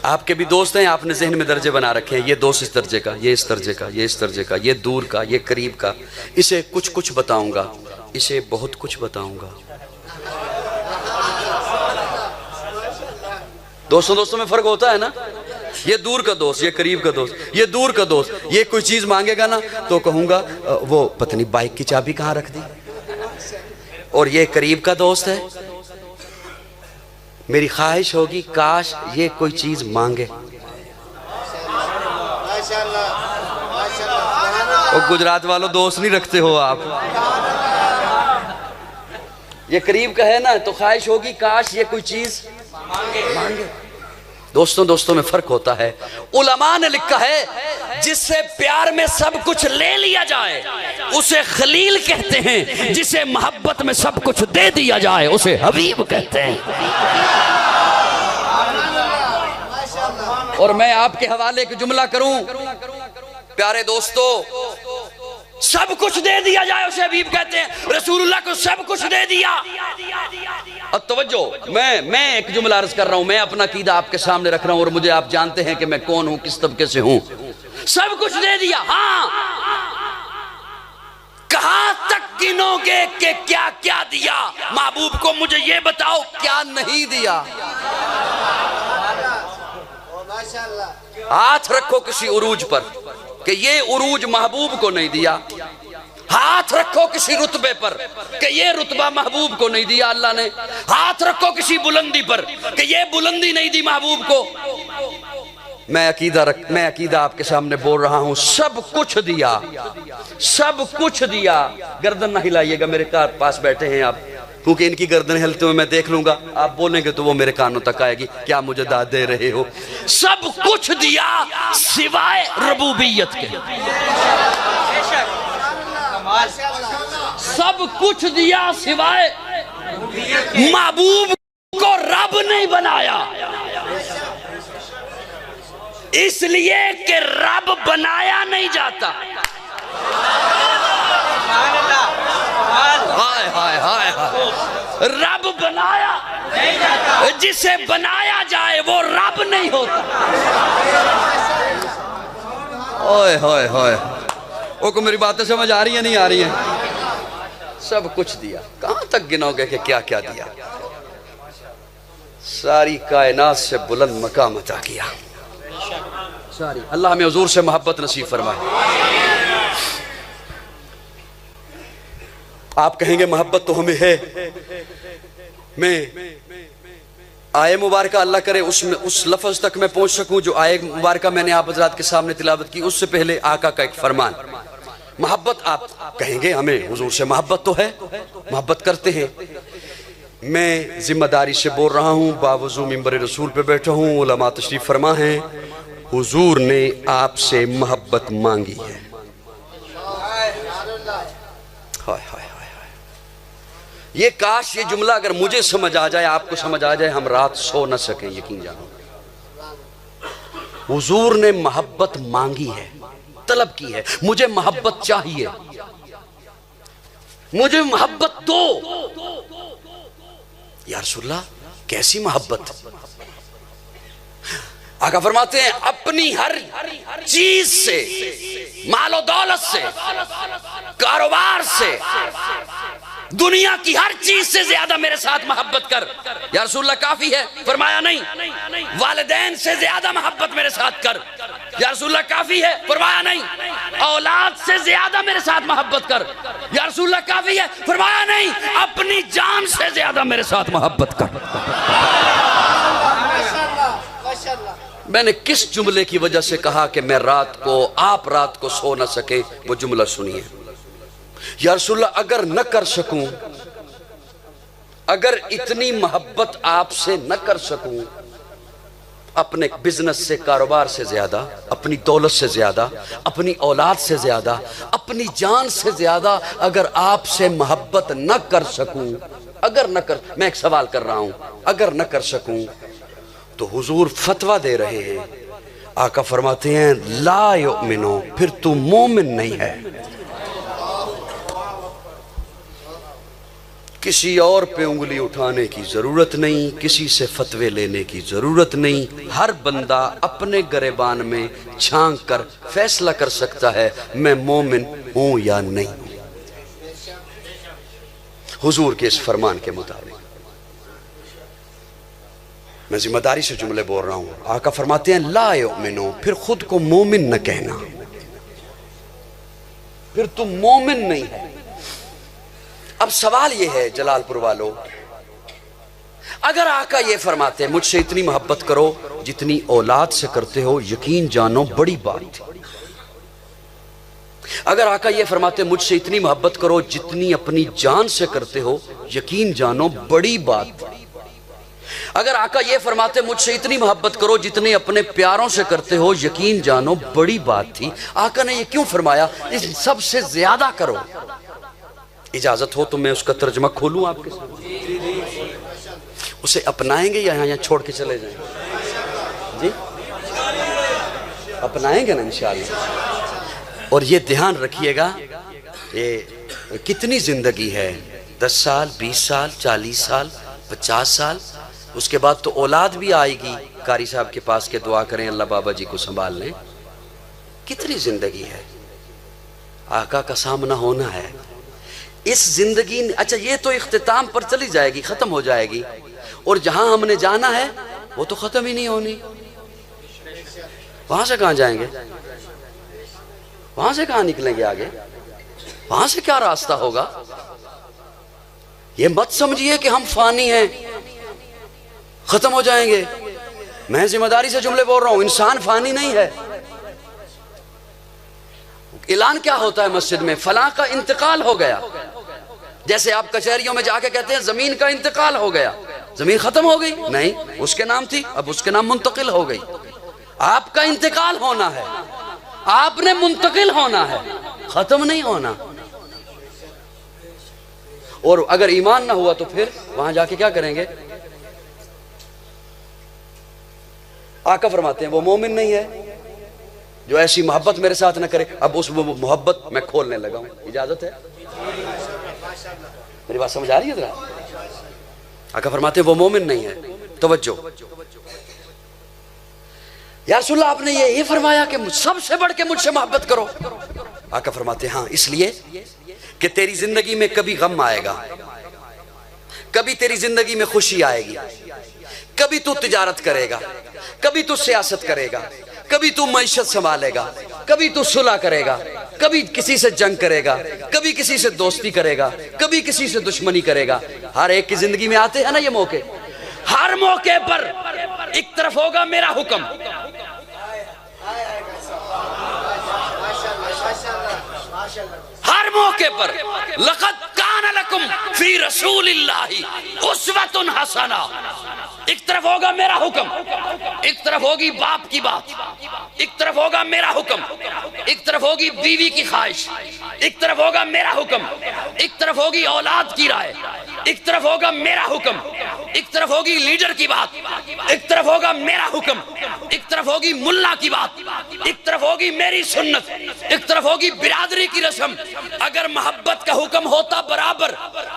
आपके भी दोस्त हैं, आपने जहन में दर्जे बना रखे हैं, ये दोस्त इस दर्जे का, ये इस दर्जे का, ये इस दर्जे का, ये दूर का, ये करीब का, इसे कुछ कुछ बताऊंगा, इसे बहुत कुछ बताऊंगा। दोस्तों दोस्तों में फर्क होता है ना। ये दूर का दोस्त, ये करीब का दोस्त, ये दूर का दोस्त, ये कोई चीज मांगेगा ना तो कहूंगा वो पत्नी बाइक की चाबी कहाँ रख दी, और ये करीब का दोस्त है, मेरी ख्वाहिश होगी काश ये कोई चीज मांगे। और गुजरात वालों दोस्त नहीं रखते हो आप, ये करीब का है ना तो ख्वाहिश होगी काश ये कोई चीज मांगे। दोस्तों दोस्तों में फर्क होता है। उलमा ने लिखा है जिससे प्यार में सब कुछ ले लिया जाए उसे खलील कहते हैं, जिसे मोहब्बत में सब कुछ दे दिया जाए उसे हबीब कहते हैं। और मैं आपके हवाले एक जुमला करूं, प्यारे दोस्तों, सब कुछ दे दिया जाए उसे हबीब कहते हैं। रसूलुल्लाह को सब कुछ दे दिया। अब तवज्जो, मैं एक जुमला अर्ज कर रहा हूं, मैं अपना कीदा आपके सामने रख रहा हूं और मुझे आप जानते हैं कि मैं कौन हूं, किस तबके से हूं। सब कुछ दे दिया, हाँ, कहां तक गिनोगे कि क्या क्या दिया महबूब को, मुझे ये बताओ क्या नहीं दिया। हाथ रखो किसी उरूज पर कि ये उरूज महबूब को नहीं दिया, हाथ रखो किसी रुतबे पर कि ये रुतबा महबूब को नहीं दिया अल्लाह ने, हाथ रखो किसी बुलंदी पर कि ये बुलंदी नहीं दी महबूब को। मैं अकीदा आपके सामने बोल रहा हूं, सब कुछ दिया, सब कुछ दिया। गर्दन ना हिलाइएगा, मेरे पास बैठे हैं आप, क्योंकि इनकी गर्दन हिलते हुए मैं देख लूंगा, आप बोलेंगे तो वो मेरे कानों तक आएगी, क्या मुझे दाद दे रहे हो। सब कुछ दिया सिवाय रबूबियत के, सब कुछ दिया सिवाय महबूब को रब नहीं बनाया, इसलिए कि रब बनाया नहीं जाता। हाय हाय हाय हाय, रब बनाया नहीं जाता, जिसे बनाया जाए वो रब नहीं होता। ओए होए होए, वो को मेरी बातें समझ आ रही है नहीं आ रही है? सब कुछ दिया, कहां तक गिनोगे कि क्या क्या दिया। सारी कायनात से बुलंद मकाम अता किया सारी। अल्लाह हमें हुजूर से मोहब्बत नसीब फरमाए। आप कहेंगे मोहब्बत तो हमें है, मैं आए मुबारका अल्लाह करे उसमें उस लफ्ज तक मैं पहुंच सकूं जो आए मुबारका मैंने आप हज़रात के सामने तिलावत की, उससे पहले आका का एक फरमान। मोहब्बत आप कहेंगे हमें हुजूर से मोहब्बत तो है, मोहब्बत करते हैं। मैं जिम्मेदारी से बोल रहा हूँ, बावजू मिंबर रसूल पे बैठा हूँ, उलमा तशरीफ फरमा हैं, हुजूर ने आपसे मोहब्बत मांगी है। हाय हाय हाय, ये काश ये जुमला अगर मुझे समझ आ जाए, आपको समझ आ जाए, हम रात सो न सके। यकीन जानो, हुजूर ने मोहब्बत मांगी है, तलब की है, मुझे मोहब्बत चाहिए, मुझे मोहब्बत दो। या रसूलल्लाह कैसी मोहब्बत? आका फरमाते हैं अपनी हर चीज से, मालो दौलत से, कारोबार से, दुनिया की हर चीज से ज्यादा मेरे साथ मोहब्बत कर। या रसूलल्लाह काफी है? फरमाया नहीं, वालिदैन से ज्यादा मोहब्बत मेरे साथ कर। या रसूलल्लाह काफी है? फरमाया नहीं, औलाद से ज्यादा मेरे साथ मोहब्बत कर। या रसूलल्लाह काफी है? फरमाया नहीं, अपनी जान से ज्यादा मेरे साथ मोहब्बत कर। मैंने किस जुमले की वजह से कहा कि मैं आप रात को सो न सके, वो जुमला सुनिए। या रसूलल्लाह अगर न कर सकूं, अगर इतनी मोहब्बत आपसे न कर सकूं, अपने बिजनेस से, कारोबार से ज्यादा, अपनी दौलत से ज्यादा, अपनी औलाद से ज्यादा, अपनी जान से ज्यादा अगर आपसे मोहब्बत न कर सकूं, अगर न कर, मैं एक सवाल कर रहा हूं, अगर न कर सकूं, तो हुजूर फतवा दे रहे हैं, आका फरमाते हैं ला युमिनो, फिर तू मोमिन नहीं है। किसी और पे उंगली उठाने की जरूरत नहीं, किसी से फतवे लेने की जरूरत नहीं। हर बंदा अपने गिरेबान में झांक कर फैसला कर सकता है मैं मोमिन हूं या नहीं। हुजूर के इस फरमान के मुताबिक मैं जिम्मेदारी से जुमले बोल रहा हूं। आका फरमाते हैं ला युमिनो, फिर खुद को मोमिन न कहना, फिर तुम मोमिन नहीं है। अब सवाल यह है जलालपुर वालों, अगर आका ये फरमाते हैं मुझसे इतनी मोहब्बत करो जितनी औलाद से करते हो, यकीन जानो बड़ी बात। अगर आका ये फरमाते हैं मुझसे इतनी मोहब्बत करो जितनी अपनी जान से करते हो, यकीन जानो बड़ी बात। अगर आका ये फरमाते मुझसे इतनी मोहब्बत करो जितने अपने प्यारों से करते हो, यकीन जानो बड़ी बात थी। आका ने ये क्यों फरमाया इस सबसे ज्यादा करो? इजाजत हो तो मैं उसका तर्जमा खोलूं आपके सामने, उसे अपनाएंगे या यहाँ छोड़ के चले जाएंगे? जी अपनाएंगे ना इंशाअल्लाह। और ये ध्यान रखिएगा, ये कितनी जिंदगी है, 10 साल, 20 साल, 40 साल, 50 साल, उसके बाद तो औलाद भी आएगी। कारी साहब के पास के दुआ करें अल्लाह बाबा जी को संभाल लें। कितनी जिंदगी है, आका का सामना होना है इस जिंदगी। अच्छा ये तो इख्तिताम पर चली जाएगी, खत्म हो जाएगी, और जहां हमने जाना है वो तो खत्म ही नहीं होनी। वहां से कहां जाएंगे, वहां से कहां निकलेंगे आगे, वहां से क्या रास्ता होगा? ये मत समझिए कि हम फानी हैं, खत्म हो जाएंगे। मैं जिम्मेदारी से जुमले बोल रहा हूं, इंसान फानी नहीं है। ऐलान क्या होता है मस्जिद में, फलां का इंतकाल हो गया। जैसे आप कचहरियों में जाके कहते हैं जमीन का इंतकाल हो गया, जमीन खत्म हो गई? नहीं, उसके नाम थी, अब उसके नाम मुंतकिल हो गई। आपका इंतकाल होना है, आपने मुंतकिल होना है, खत्म नहीं होना। और अगर ईमान ना हुआ तो फिर वहां जाके क्या करेंगे? आका फरमाते हैं वो मोमिन नहीं है जो ऐसी मोहब्बत मेरे साथ न करे। अब उस मोहब्बत मैं खोलने लगा हूं, इजाजत है? मेरी बात समझ आ रही है जरा? आका फरमाते हैं वो मोमिन नहीं है। तवज्जो, या रसूलल्लाह आपने ये फरमाया कि सबसे बढ़ के मुझसे मोहब्बत करो। आका फरमाते हैं हाँ, इसलिए कि तेरी जिंदगी में कभी गम आएगा, कभी तेरी जिंदगी में खुशी आएगी, कभी तू तिजारत करेगा, कभी तू सियासत करेगा, कभी तू मईशत संभालेगा, कभी तू सुलह करेगा, कभी किसी से जंग करेगा, कभी किसी से दोस्ती करेगा, कभी किसी से दुश्मनी करेगा। हर एक की जिंदगी में आते हैं ना ये मौके। हर मौके पर एक तरफ होगा मेरा हुक्म, हर मौके पर लक़द कान लकुम फी रसूलिल्लाहि उस्वतुन हसना। एक तरफ होगा मेरा हुक्म, एक तरफ होगी बाप की बात, एक तरफ होगा मेरा हुक्म, एक तरफ होगी बीवी की ख्वाहिश, एक तरफ होगा मेरा हुक्म, एक तरफ होगी औलाद की राय, एक तरफ होगा मेरा हुक्म, एक तरफ होगी लीडर की बात, एक तरफ होगा मेरा हुक्म, एक तरफ होगी मुल्ला की बात, एक तरफ होगी मेरी सुन्नत, एक तरफ होगी बिरादरी की रस्म। अगर मोहब्बत का हुक्म होता बराबर,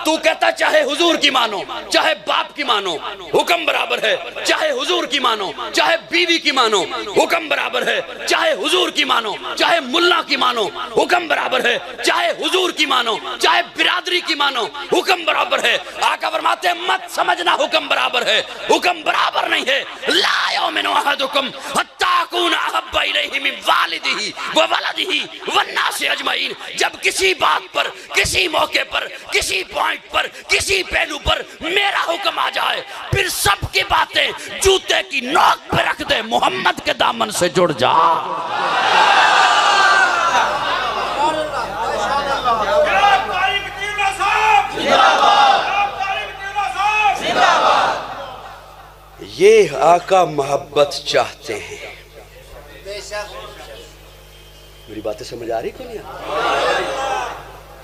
तू कहता चाहे हुजूर की मानो चाहे बाप की मानो, हुक्म बराबर है। चाहे हुजूर की मानो चाहे बीवी की मानो, हुक्म बराबर है। चाहे हुजूर की मानो चाहे मुल्ला की मानो, हुक्म बराबर है। चाहे हुजूर की मानो चाहे बिरादरी की मानो, हुक्म बराबर है। आका फरमाते हैं मत समझना हुक्म बराबर है, हुक्म बराबर नहीं है। ला युमिनु अहदुकुम हत्ता अकून अहब्बा इलैहि मिन वालिदिही व वलदिही वन्नास अजमईन। जब किसी बात पर, किसी मौके पर, किसी पॉइंट पर, किसी पहलू पर मेरा हुक्म आ जाए, फिर सबकी बातें जूते की नोक पे रख दे, मोहम्मद के दामन से जुड़ जा। ये आका मोहब्बत चाहते हैं। मेरी बातें समझ आ रही को नहीं?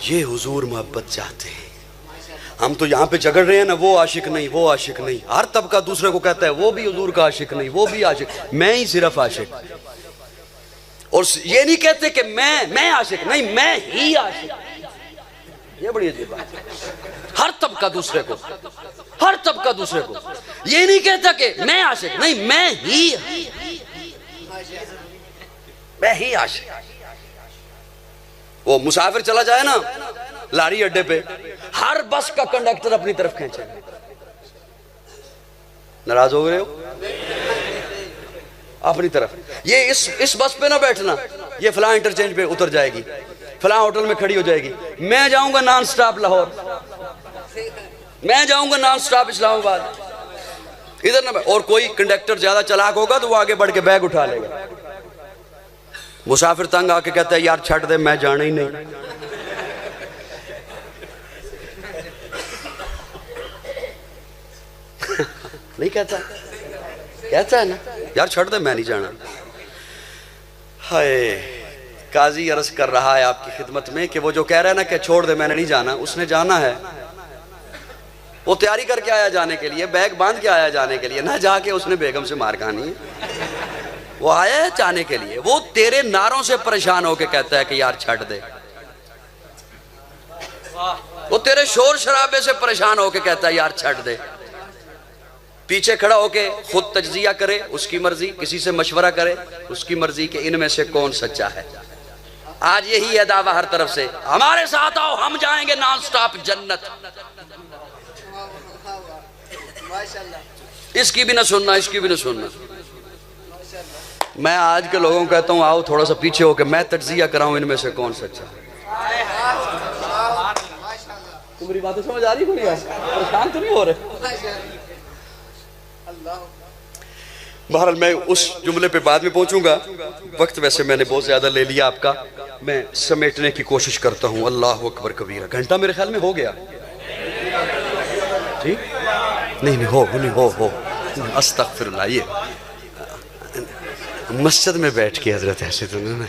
ये हुजूर मोहब्बत चाहते हैं। हम तो यहाँ पे झगड़ रहे हैं ना, वो आशिक नहीं, वो आशिक नहीं। हर तबका दूसरे को कहता है वो भी हुजूर का आशिक नहीं, वो भी आशिक, मैं ही सिर्फ आशिक। और ये नहीं कहते कि मैं आशिक नहीं, मैं ही आशिक। ये बड़ी अजीब बात है। हर तबका दूसरे को, हर तबका दूसरे को। ये नहीं कहता कि मैं आशिक नहीं, मैं ही आशिक। वो मुसाफिर चला जाए ना लारी अड्डे पे, हर बस का कंडक्टर अपनी तरफ खींचे। नाराज हो रहे हो? अपनी तरफ। ये इस बस पे ना बैठना, ये फलां इंटरचेंज पे उतर जाएगी, फलां होटल में खड़ी हो जाएगी। मैं जाऊंगा नॉन स्टॉप लाहौर, मैं जाऊंगा नॉन स्टॉप इस्लामाबाद, इधर ना। और कोई कंडक्टर ज्यादा चालाक होगा तो वो आगे बढ़ के बैग उठा लेगा। मुसाफिर तंग आके कहता है यार छੱਡ दे, मैं जाना ही नहीं। नहीं कहता, कहता है ना यार छੱਡ दे, मैं नहीं जाना। हाय, काजी अर्ज कर रहा है आपकी खिदमत में कि वो जो कह रहा है ना कि छोड़ दे मैंने नहीं जाना, उसने जाना है। वो तैयारी करके आया जाने के लिए, बैग बांध के आया जाने के लिए, ना जाके उसने बेगम से मार खानी है। वो आया है जाने के लिए। वो तेरे नारों से परेशान होके कहता है कि यार छੱਡ दे। वो तेरे शोर शराबे से परेशान होके कहता है यार छੱਡ दे। पीछे खड़ा होके खुद तज्जिया करे, उसकी मर्जी, किसी से मशवरा करे, उसकी मर्जी कि इनमें से कौन सच्चा है। आज यही है दावा हर तरफ से, हमारे साथ आओ, हम जाएंगे नॉन स्टॉप जन्नत। इसकी भी ना सुनना, इसकी भी ना सुनना। मैं आज के लोगों को कहता हूं आओ थोड़ा सा पीछे होके मैं तज्जिया कराऊं इनमें से कौन सच्चा है। तुम्हारी बातें समझ आ रही है? परेशान तो नहीं हो रहे? बहरहाल मैं उस जुमले पे बाद में पहुंचूंगा। वक्त वैसे मैंने बहुत ज्यादा ले लिया आपका, मैं समेटने की कोशिश करता हूं। अल्लाह अकबर कबीरा। घंटा मेरे ख्याल में हो गया जी? नहीं हो अस्तगफिरुल्लाह। ये मस्जिद में बैठ के हजरत ऐसे तो नहीं।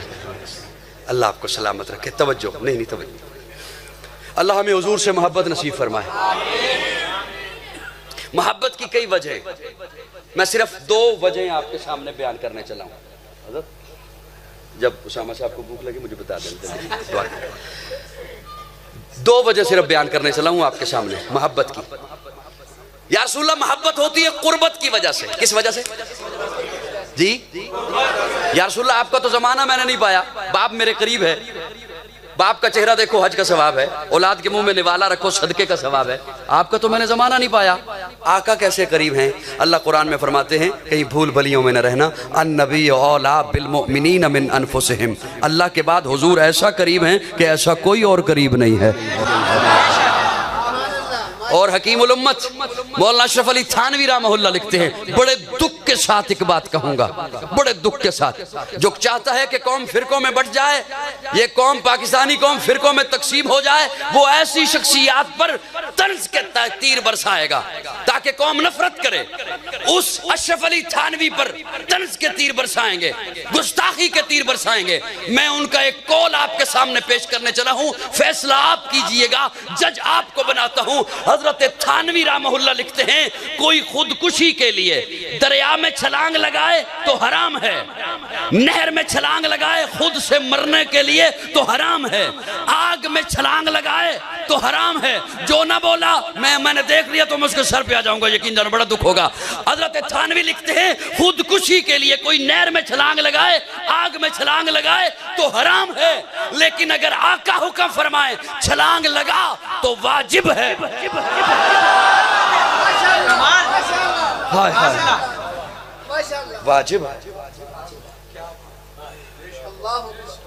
अल्लाह आपको सलामत रखे। तवज्जो नहीं तवज्जो। अल्लाह हमें हुजूर से मोहब्बत नसीब फरमाए। मोहब्बत की कई वजह, मैं सिर्फ 2 वजह आपके सामने बयान करने चला हूं। हजरत जब उसामा साहब को भूख लगी मुझे बता दें। 2 वजह सिर्फ बयान करने चला हूं आपके सामने मोहब्बत की। या रसूलल्लाह मोहब्बत होती है कुर्बत की वजह से। किस वजह से जी? या रसूलल्लाह आपका तो जमाना मैंने नहीं पाया, बाप मेरे करीब है, बाप का चेहरा देखो हज का सवाब है, औलाद के मुंह में निवाला रखो सदके का सवाब है। आपका तो मैंने जमाना नहीं पाया। आका कैसे करीब हैं? अल्लाह कुरान में फरमाते हैं, कहीं भूल भलियों में न रहना, अन्नबी औला बिल मुमिनीन मिन अनफुसिहिम। अल्लाह के बाद हुजूर ऐसा करीब हैं कि ऐसा कोई और करीब नहीं है। और हकीमुल उम्मत मौलाना अशरफ अली थानवी रहमहुल्लाह लिखते हैं, बड़े दुख के साथ एक बात कहूंगा, बड़े दुख के साथ, जो चाहता है कि कौम फिरकों में बट जाए, ये कौम पाकिस्तानी कौम फिरकों में तकसीम हो जाए, वो ऐसी शख्सियात पर तंज के तीर बरसाएगा ताकि कौम नफरत करे। उस अशरफ अली थानवी पर तंज के तीर बरसाएंगे, गुस्ताखी के तीर बरसाएंगे। मैं उनका एक कौल आपके सामने पेश करने चला हूं, फैसला आप कीजिएगा, जज आपको बनाता हूं। हजरत थानवी रहमहुल्लाह लिखते हैं, कोई खुदकुशी के लिए दरिया में छलांग लगाए तो हराम है, नहर में छलांग लगाए खुद से मरने के लिए तो हराम है, आग में छलांग लगाए तो हराम है। जो ना बोला मैंने देख लिया तो मैं उसके सर पे आ जाऊंगा, यकीन जानो बड़ा दुख होगा। हजरत थानवी लिखते हैं, खुदकुशी के लिए कोई नहर में छलांग लगाए, आग में छलांग लगाए तो हराम है, लेकिन अगर आका हुक्म फरमाए छलांग लगा तो वाजिब है। हाय हाय वाजिब है।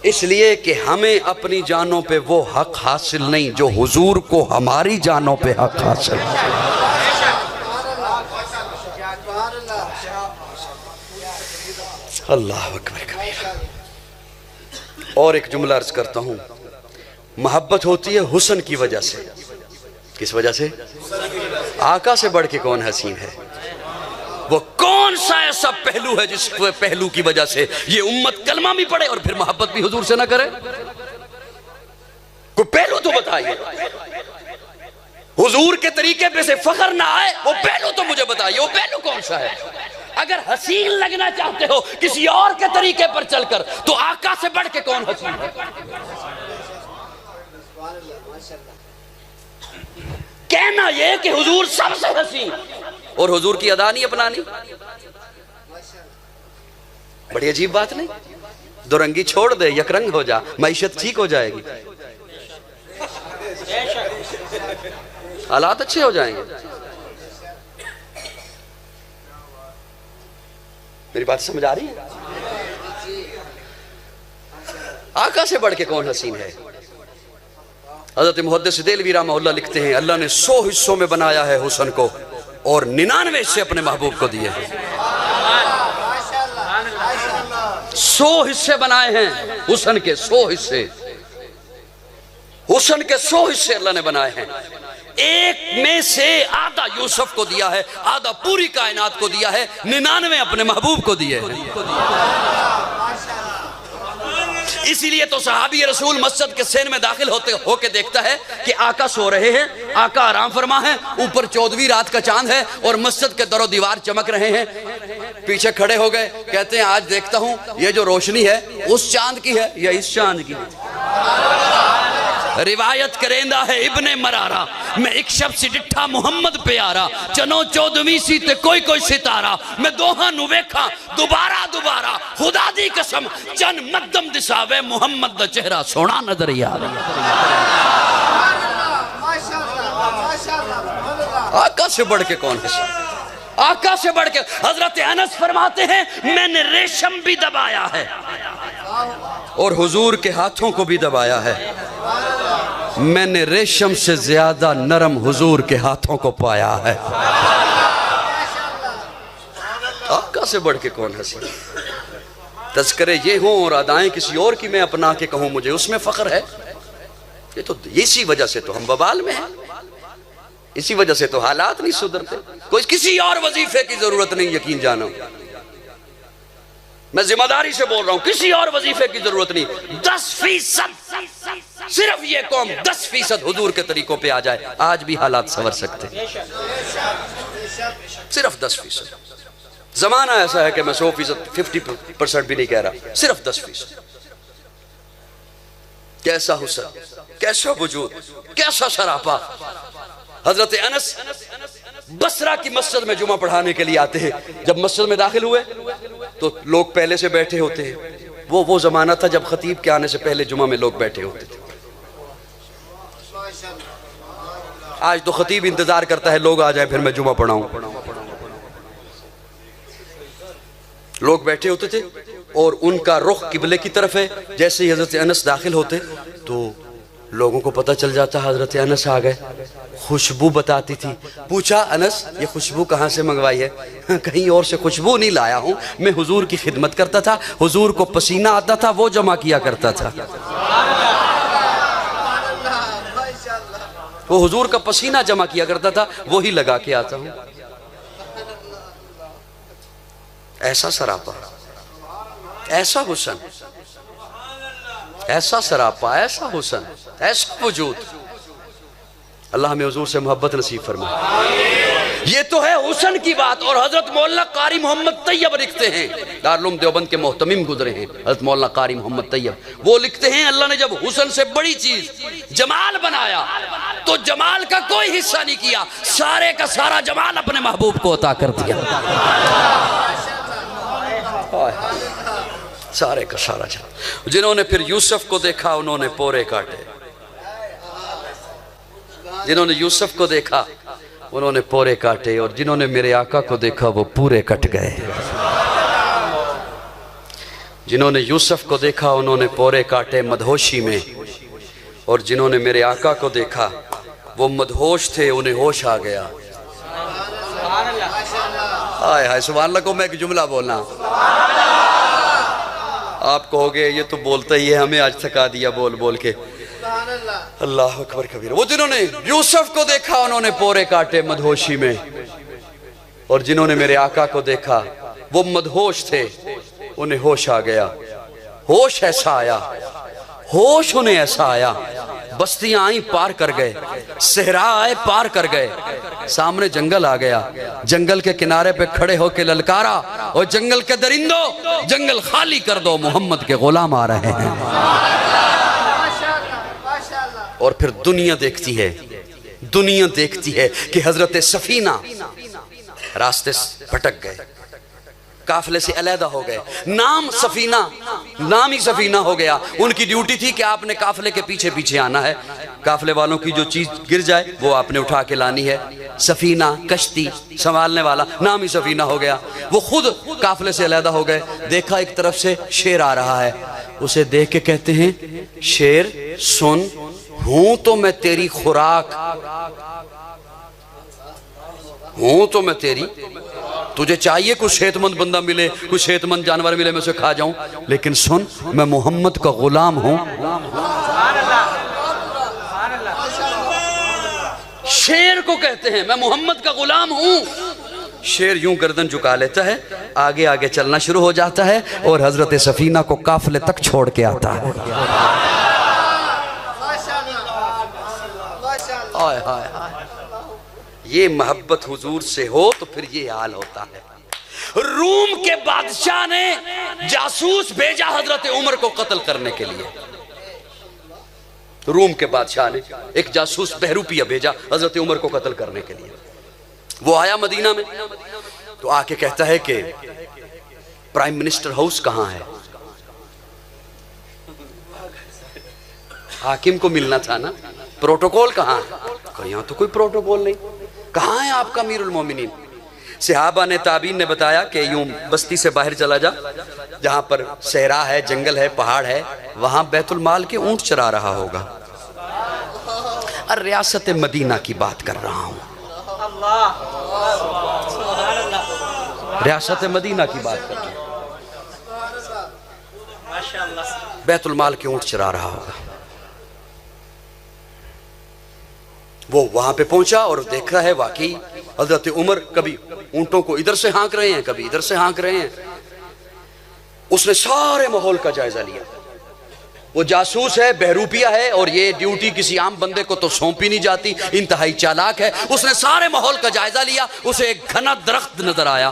इसलिए कि हमें अपनी जानों पे वो हक हासिल नहीं जो हुजूर को हमारी जानों पे हक हासिल। अल्लाह अकबर कबीर। और एक जुमला अर्ज करता हूँ, मोहब्बत होती है हुस्न की वजह से। किस वजह से? आका से बढ़ के कौन हसीन है? वो कौन सा ऐसा पहलू है जिस पहलू की वजह से ये उम्मत कलमा भी पढ़े और फिर मोहब्बत भी हुजूर से ना करे? कोई पहलू तो बताइए। हुजूर के तरीके पे से फख्र ना आए, वो पहलू तो मुझे बताइए, वो पहलू कौन सा है? अगर हसीन लगना चाहते हो किसी और के तरीके पर चलकर, तो आका से बढ़ के कौन हसीन है? कहना यह कि हुजूर सबसे हसीन और हुजूर की अदा नहीं अपनानी, बड़ी अजीब बात नहीं? दो रंगी छोड़ दे, यकरंग हो जा, मईशत ठीक हो जाएगी, हालात अच्छे हो जाएंगे। मेरी बात समझ आ रही है? आका से बढ़ के कौन हसीन है? हज़रत मुहद्दिस देलवी रहमहुल्लाह लिखते हैं, अल्लाह ने 100 हिस्सों में बनाया है हुस्न को और 99 हिस्से अपने महबूब को दिए हैं। 100 हिस्से बनाए हैं हुस्न के, 100 हिस्से, हुस्न के 100 हिस्से अल्लाह ने बनाए हैं। एक में से आधा यूसुफ को दिया है, आधा पूरी कायनात को दिया है, 99 अपने महबूब को दिए हैं। इसीलिए तो सहाबी रसूल मस्जिद के सेन में दाखिल होके देखता है कि आका सो रहे हैं, आका आराम फरमा है, ऊपर 14वीं रात का चांद है और मस्जिद के दरो दीवार चमक रहे हैं। पीछे खड़े हो गए, कहते हैं आज देखता हूं ये जो रोशनी है उस चांद की है या इस चांद की है? रिवायत करेंदा है इब्ने मरारा, मैं एक शब्द से डिठा मुहम्मद प्यारा, चनो 14वीं सी ते कोई कोई सितारा, मैं दोहां नु वेखा दोबारा दोबारा, खुदा दी कसम चन मद्दम दिसावे मुहम्मद दा चेहरा सोना नजर आवे। आका से बढ़ के कौन है? आका से बढ़ के हजरत अनस फरमाते हैं, मैंने रेशम भी दबाया है और हुजूर के हाथों को भी दबाया है, मैंने रेशम से ज्यादा नरम हुजूर के हाथों को पाया है। आका से बढ़ के कौन हंसी? तज़किरे ये हों और अदाएं किसी और की मैं अपना के कहूं मुझे उसमें फख्र है। ये तो इसी वजह से तो हम बवाल में हैं, इसी वजह से तो हालात नहीं सुधरते। कोई किसी और वजीफे की जरूरत नहीं, यकीन जानो, मैं जिम्मेदारी से बोल रहा हूं, किसी और वजीफे की जरूरत नहीं। 10% सिर्फ ये कौम 10% हुजूर के तरीकों पे आ जाए, आज भी हालात संवर सकते हैं। सिर्फ 10%। जमाना ऐसा है कि मैं 100%, 50% भी नहीं कह रहा, सिर्फ 10%। कैसा हुस्न, कैसा वजूद, कैसा सरापा। हजरत अनस बसरा की मस्जिद में जुमा पढ़ाने के लिए आते हैं। जब मस्जिद में दाखिल हुए तो लोग पहले से बैठे होते हैं। वो जमाना था जब खतीब के आने से पहले जुमा में लोग बैठे होते थे। आज तो खतीब इंतजार करता है लोग आ जाए फिर मैं जुमा पढ़ाऊं। लोग बैठे होते थे और उनका रुख किबले की तरफ है। जैसे ही हजरत अनस दाखिल होते तो लोगों को पता चल जाता हजरत अनस आ गए। खुशबू बताती थी। पूछा, अनस ये खुशबू कहाँ से मंगवाई है? कहीं और से खुशबू नहीं लाया हूँ, मैं हुजूर की खिदमत करता था, हुजूर को पसीना आता था वो जमा किया करता था। वो हुजूर का पसीना जमा किया करता था, वो ही लगा के आता हूँ। ऐसा सरापा, ऐसा हुस्न, ऐसा सरापा, ऐसा हुस्न, ऐसा वजूद। अल्लाह हमें हुजूर से मोहब्बत नसीब फरमाए। ये तो है हुस्न की बात। और हजरत मौलाना कारी मोहम्मद तैयब लिखते हैं, दारुल उलूम देवबंद के मोहतमिम गुजरे हैं हजरत मौलाना कारी मोहम्मद तैयब, वो लिखते हैं अल्लाह ने जब हुस्न से बड़ी चीज जमाल बनाया तो जमाल का कोई हिस्सा नहीं किया, सारे का सारा जमाल अपने महबूब को अता कर दिया। सारे का सारा जमाल। जिन्होंने फिर यूसुफ को देखा उन्होंने पोरे काटे, जिन्होंने यूसुफ को देखा उन्होंने पोरे काटे, और जिन्होंने मेरे आका को देखा वो पूरे कट गए। जिन्होंने यूसुफ को देखा उन्होंने पोरे काटे मदहोशी में, और जिन्होंने मेरे आका को देखा वो मदहोश थे, उन्हें होश आ गया। हाय हाय सुभान अल्लाह को मैं एक जुमला बोलना, आप कहोगे ये तो बोलता ही है, हमें आज थका दिया बोल बोल के। अल्लाह अकबर कबीर। वो जिन्होंने यूसुफ को देखा उन्होंने पोरे काटे मदहोशी में, और जिन्होंने मेरे आका को देखा वो मदहोश थे, उन्हें होश आ गया। होश ऐसा आया, होश उन्हें ऐसा आया, बस्तियां आई पार कर गए, सहरा आए पार कर गए, सामने जंगल आ गया, जंगल के किनारे पे खड़े होकर ललकारा, और जंगल के दरिंदों जंगल खाली कर दो, मोहम्मद के गुलाम आ रहे हैं। और फिर दुनिया देखती है, दुनिया देखती है कि हजरत सफीना रास्ते भटक गए, काफिले से अलहदा हो गए, नाम सफीना, नाम ही सफीना हो गया। उनकी ड्यूटी थी कि आपने काफिले के पीछे पीछे आना है, काफिले वालों की जो चीज गिर जाए वो आपने उठा के लानी है। सफीना कश्ती संभालने वाला, नाम ही सफीना हो गया। वो खुद काफिले से अलहदा हो गए, देखा एक तरफ से शेर आ रहा है, उसे देख के कहते हैं शेर सुन, हूं तो मैं तेरी खुराक, हूं तो मैं तेरी, तुझे चाहिए कुछ सेहतमंद बंदा मिले, कुछ सेहतमंद जानवर मिले, मैं उसे खा जाऊं, लेकिन सुन मैं मोहम्मद का गुलाम हूं। शेर को कहते हैं मैं मोहम्मद का गुलाम हूं। शेर यूं गर्दन झुका लेता है, आगे आगे चलना शुरू हो जाता है, और हजरत सफीना को काफिले तक छोड़ के आता है। हाय हाय हाय, ये मोहब्बत हुजूर से हो तो फिर ये हाल होता है। रूम के बादशाह ने जासूस भेजा हजरत उमर को कत्ल करने के लिए, रूम के बादशाह ने एक जासूस बहरूपिया भेजा हजरत उमर को कत्ल करने के लिए। वो आया मदीना में तो आके कहता है कि प्राइम मिनिस्टर हाउस कहां है, हाकिम को मिलना था ना, प्रोटोकॉल कहां है? यहां तो कोई प्रोटोकॉल नहीं, कहां है आपका अमीरुल मोमिनीन? सहाबा ने ताबीन ने बताया कि यूं बस्ती से बाहर चला जा, जहां पर सहरा है, जंगल है, पहाड़ है, वहां बैतुल माल के ऊंट चरा रहा होगा। और रियासत मदीना की बात कर रहा हूं, रियासत मदीना की बात कर रहा हूं, बैतुल माल के ऊंट चरा रहा होगा। वो वहां पे पहुंचा और देख रहा है वाकई हजरत उमर कभी ऊंटों को इधर से हाँक रहे हैं, कभी इधर से हाँक रहे हैं। उसने सारे माहौल का जायजा लिया। वो जासूस है, बहरूपिया है, और ये ड्यूटी किसी आम बंदे को तो सौंपी नहीं जाती, इंतहाई चालाक है। उसने सारे माहौल का जायजा लिया, उसे एक घना दरख्त नजर आया,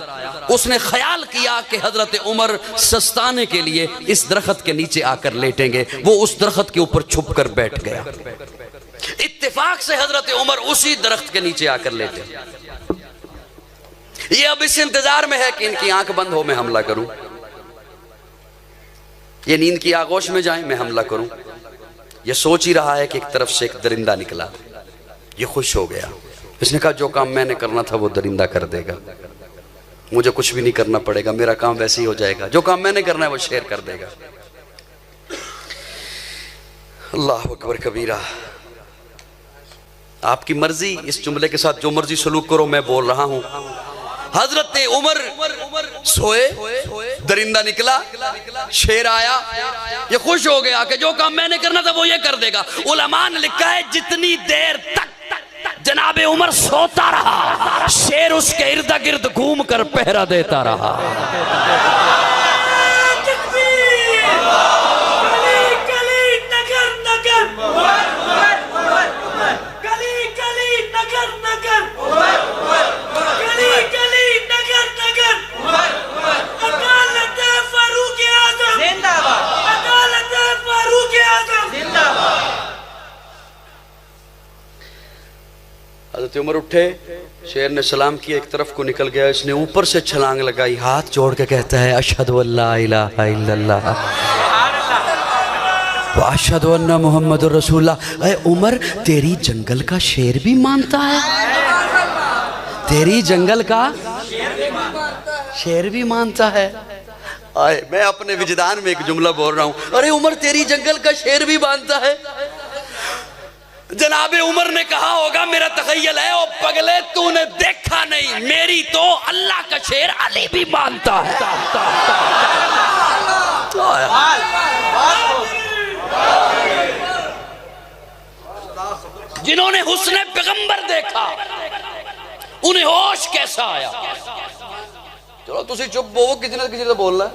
उसने ख्याल किया कि हजरत उमर सस्ताने के लिए इस दरख्त के नीचे आकर लेटेंगे। वो उस दरख्त के ऊपर छुप कर बैठ गया। इत्तेफाक से हजरत उमर उसी दरख्त के नीचे आकर लेटे। ये अब इस इंतजार में है कि इनकी आंख बंद हो, मैं हमला करूं, ये नींद की आगोश में जाए, मैं हमला करूं। ये सोच ही रहा है कि एक तरफ से एक दरिंदा निकला, ये खुश हो गया। इसने कहा जो काम मैंने करना था वो दरिंदा कर देगा, मुझे कुछ भी नहीं करना पड़ेगा, मेरा काम वैसे ही हो जाएगा, जो काम मैंने करना है वो शेर कर देगा। अल्लाह अकबर कबीरा। आपकी मर्जी, इस जुमले के साथ जो मर्जी सलूक करो, मैं बोल रहा हूं। हजरत उमर सोए, दरिंदा निकला, शेर आया, ये खुश हो गया कि जो काम मैंने करना था वो ये कर देगा। उलमा ने लिखा है जितनी देर तक जनाबे उमर सोता रहा, शेर उसके इर्द गिर्द घूम कर पहरा देता रहा। हज़रत उमर उठे, शेर ने सलाम किया, एक तरफ को निकल गया, इसने ऊपर से छलांग लगाई, हाथ जोड़ के कहता है अशहदु अल्ला इलाहा इल्लल्लाह व अशहदु अन्ना मुहम्मदुर रसूलुल्लाह। अरे उमर, तेरी जंगल का शेर भी मानता है, तेरी जंगल का शेर भी मानता है। आए, मैं अपने विजदान में एक जुमला बोल रहा हूं, अरे उमर तेरी जंगल का शेर भी बांधता है। जनाबे उमर ने कहा होगा मेरा तखय्युल है, ओ पगले तूने देखा नहीं, मेरी तो अल्लाह का शेर अली भी मानता है। जिन्होंने हुस्ने पैगंबर देखा उन्हें होश कैसा आया। चलो तुसी चुप हो, किसी ने किसी से बोलना है।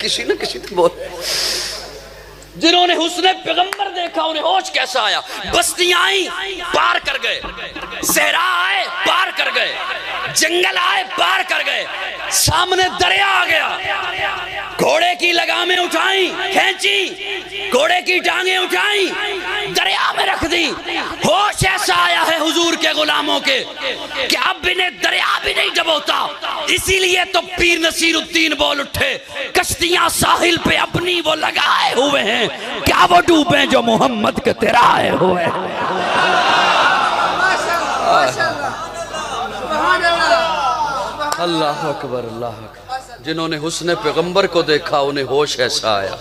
किसी न किसी ने बोल। जिन्होंने हुस्ने पैगंबर देखा उन्हें होश कैसा आया। बस्तियां आई पार कर गए, सहरा आए पार कर गए, जंगल आए पार कर गए, सामने दरिया आ गया। घोड़े की लगामें उठाई खींची, घोड़े की टांगें उठाई दरिया में रख दी। होश ऐसा आया है हुजूर के गुलामों के कि अब इन्हें दरिया भी नहीं डबोता। इसीलिए तो पीर नसीरुद्दीन बोल उठे, कश्तियां साहिल पे अपनी वो लगाए हुए हैं, क्या वो डूबे जो मोहम्मद के तिराए हुए हैं। अल्लाह अकबर, अल्लाह अकबर। जिन्होंने हुस्ने पैगंबर को देखा उन्हें होश ऐसा आया,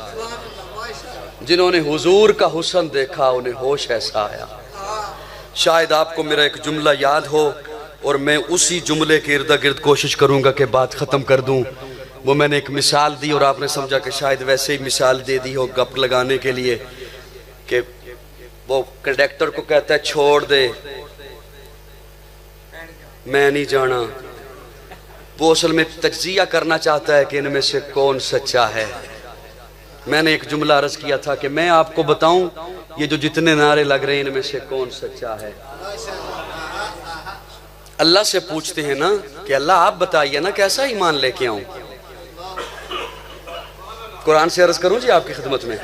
जिन्होंने हुजूर का हुस्न देखा उन्हें होश ऐसा आया। शायद आपको मेरा एक जुमला याद हो और मैं उसी जुमले के इर्द गिर्द कोशिश करूंगा कि बात ख़त्म कर दूं। वो मैंने एक मिसाल दी और आपने समझा कि शायद वैसे ही मिसाल दे दी हो गप लगाने के लिए, कि वो कंडक्टर को कहता है छोड़ दे मैं नहीं जाना। वो असल में तज्जिया करना चाहता है कि इनमें से कौन सच्चा है। मैंने एक जुमला अर्ज किया था कि मैं आपको बताऊं ये जो जितने नारे लग रहे हैं इनमें से कौन सच्चा है। अल्लाह से पूछते हैं ना कि अल्लाह आप बताइए ना कैसा ईमान लेके आऊं। कुरान से अर्ज करूं जी आपकी खिदमत में,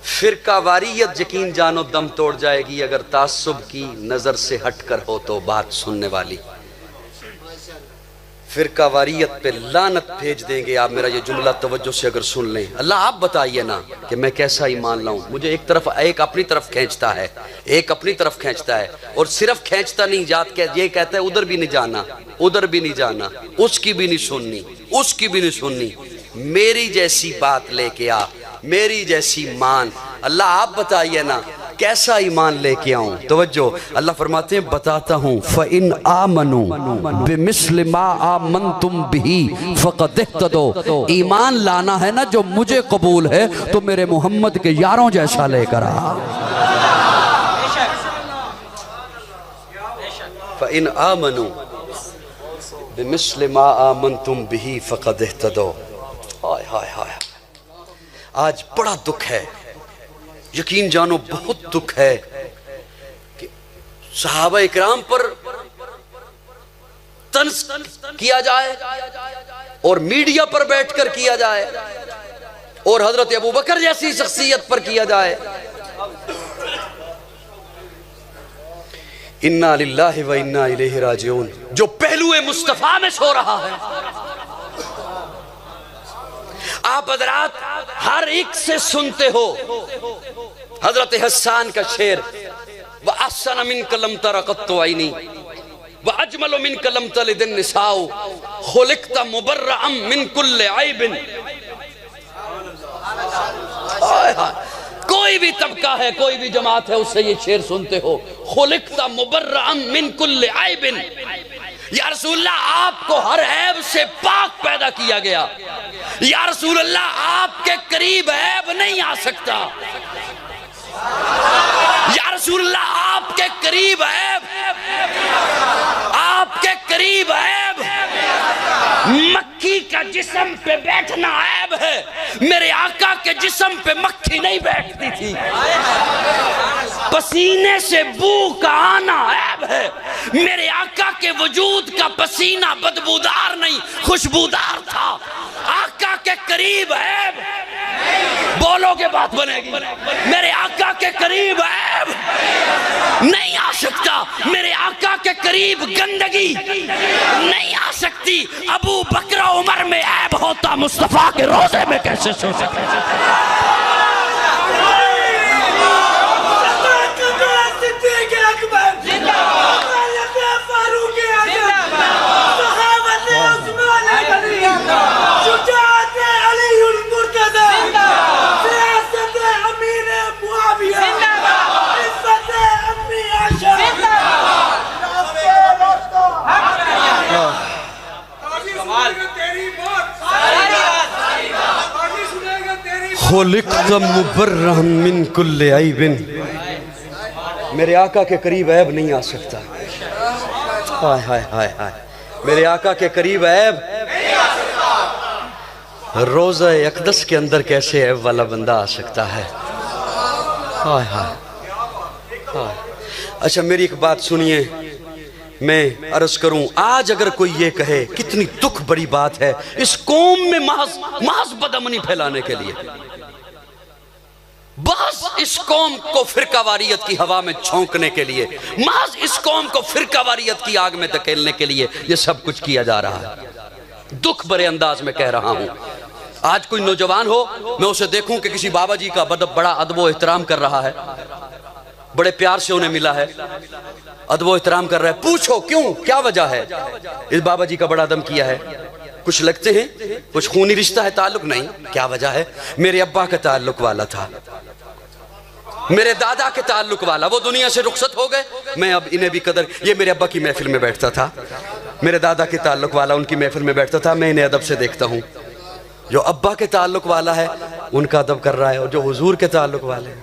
फिरका वारियत यकीन जानो दम तोड़ जाएगी अगर तासुब की नजर से हटकर हो तो बात सुनने वाली। फिरका वारियत पे लानत भेज देंगे आप। मेरा ये जुमला तवज्जो से अगर सुन लें, अल्लाह आप बताइए ना कि मैं कैसा ईमान लाऊं। मुझे एक तरफ एक अपनी तरफ खींचता है, एक अपनी तरफ खींचता है, और सिर्फ खींचता नहीं जात के ये कहता है उधर भी नहीं जाना, उधर भी नहीं जाना, उसकी भी नहीं सुननी, उसकी भी नहीं सुननी, मेरी जैसी बात लेके आ, मेरी जैसी मान। अल्लाह आप बताइए ना कैसा ईमान लेके आऊं। तवज्जो, अल्लाह फरमाते हैं बताता हूं, फ़इन आमनू बिमिस्ल मा आमनतुम बिही फ़क़द इह्तदौ। ईमान लाना है ना जो मुझे कबूल है तो मेरे मोहम्मद के यारों जैसा लेकर आ। फ़इन आमनू बिमिस्ल मा आमनतुम बिही फ़क़द इह्तदौ। हाय हाय हाय, आज बड़ा दुख है, यकीन जानो बहुत दुख है कि सहाबा इकराम पर तंज किया जाए और मीडिया पर बैठकर किया जाए और हजरत अबू बकर जैसी शख्सियत पर किया जाए। इन्ना लिल्लाहि व इन्ना इलैहि राजिऊन। जो पहलुए मुस्तफा में सो रहा है, आप हजरात हर एक से सुनते हो हजरत हसन का शेर, व अहसन मिन कलम तरक़त ऐनी व अजमल मिन कलम तलिदिन निसाउ खुलिक़्ता मुबर्रअम मिन कुल्लि ऐबिन। कोई भी तबका है, कोई भी जमात है, उससे ये शेर सुनते हो, खुलिक़्ता मुबर्रअम मिन कुल्लि ऐबिन। या रसूलल्लाह आपको हर ऐब से पाक पैदा किया गया। या रसूलल्लाह आपके करीब ऐब नहीं आ सकता। या रसूलल्लाह आपके करीब ऐब, आपके करीब ऐब, मक्खी का जिस्म पे बैठना ऐब है। मेरे आका के जिस्म पे मक्खी नहीं बैठती थी। पसीने से बू का आना ऐब है। मेरे आका के वजूद का पसीना बदबूदार नहीं खुशबूदार था। आका के करीब ऐब, बोलोगे बात बनेगी। मेरे आका के करीब ऐब नहीं आ सकता। मेरे आका के करीब गंदगी नहीं आ सकती। अबू बकर उमर में ऐब होता, मुस्तफा के रोजे में कैसे सो सकते। खुलिक़्त मुबर्रअन मिन कुल्लि ऐबिन, मेरे आका के करीब ऐब नहीं आ सकता। हाय हाय हाय हाय, मेरे आका के करीब ऐब नहीं आ सकता। रोज़ा अक़दस के अंदर कैसे ऐब वाला बंदा आ सकता है? हाय हाय हाय। अच्छा मेरी एक बात सुनिए, मैं अर्ज करूं, आज अगर कोई ये कहे, कितनी दुख बड़ी बात है, इस कौम में महज बदअमनी फैलाने के लिए, बस इस कौम को फिरकावारियत की हवा में झोंकने के लिए, महज इस कौम को फिरकावारियत की आग में धकेलने के लिए ये सब कुछ किया जा रहा है। दुख भरे अंदाज में कह रहा हूं। आज कोई नौजवान हो, मैं उसे देखूं कि किसी बाबा जी का बड़ा अदब व एहतराम कर रहा है, बड़े प्यार से उन्हें मिला है, अदब व एहतराम कर रहा है, पूछो क्यों, क्या वजह है? इस बाबा जी का बड़ा अदब किया है, कुछ लगते हैं, कुछ खूनी रिश्ता है, ताल्लुक नहीं, क्या वजह है? मेरे अब्बा का ताल्लुक वाला था, मेरे दादा के ताल्लुक वाला, वो दुनिया से रुखसत हो गए, मैं अब इन्हें भी कदर, ये मेरे अब्बा की महफिल में बैठता था, मेरे दादा के ताल्लुक वाला उनकी महफिल में बैठता था, मैं इन्हें अदब से देखता हूँ। जो अब्बा के ताल्लुक वाला है उनका अदब कर रहा है, और जो हुजूर के ताल्लुक वाले हैं,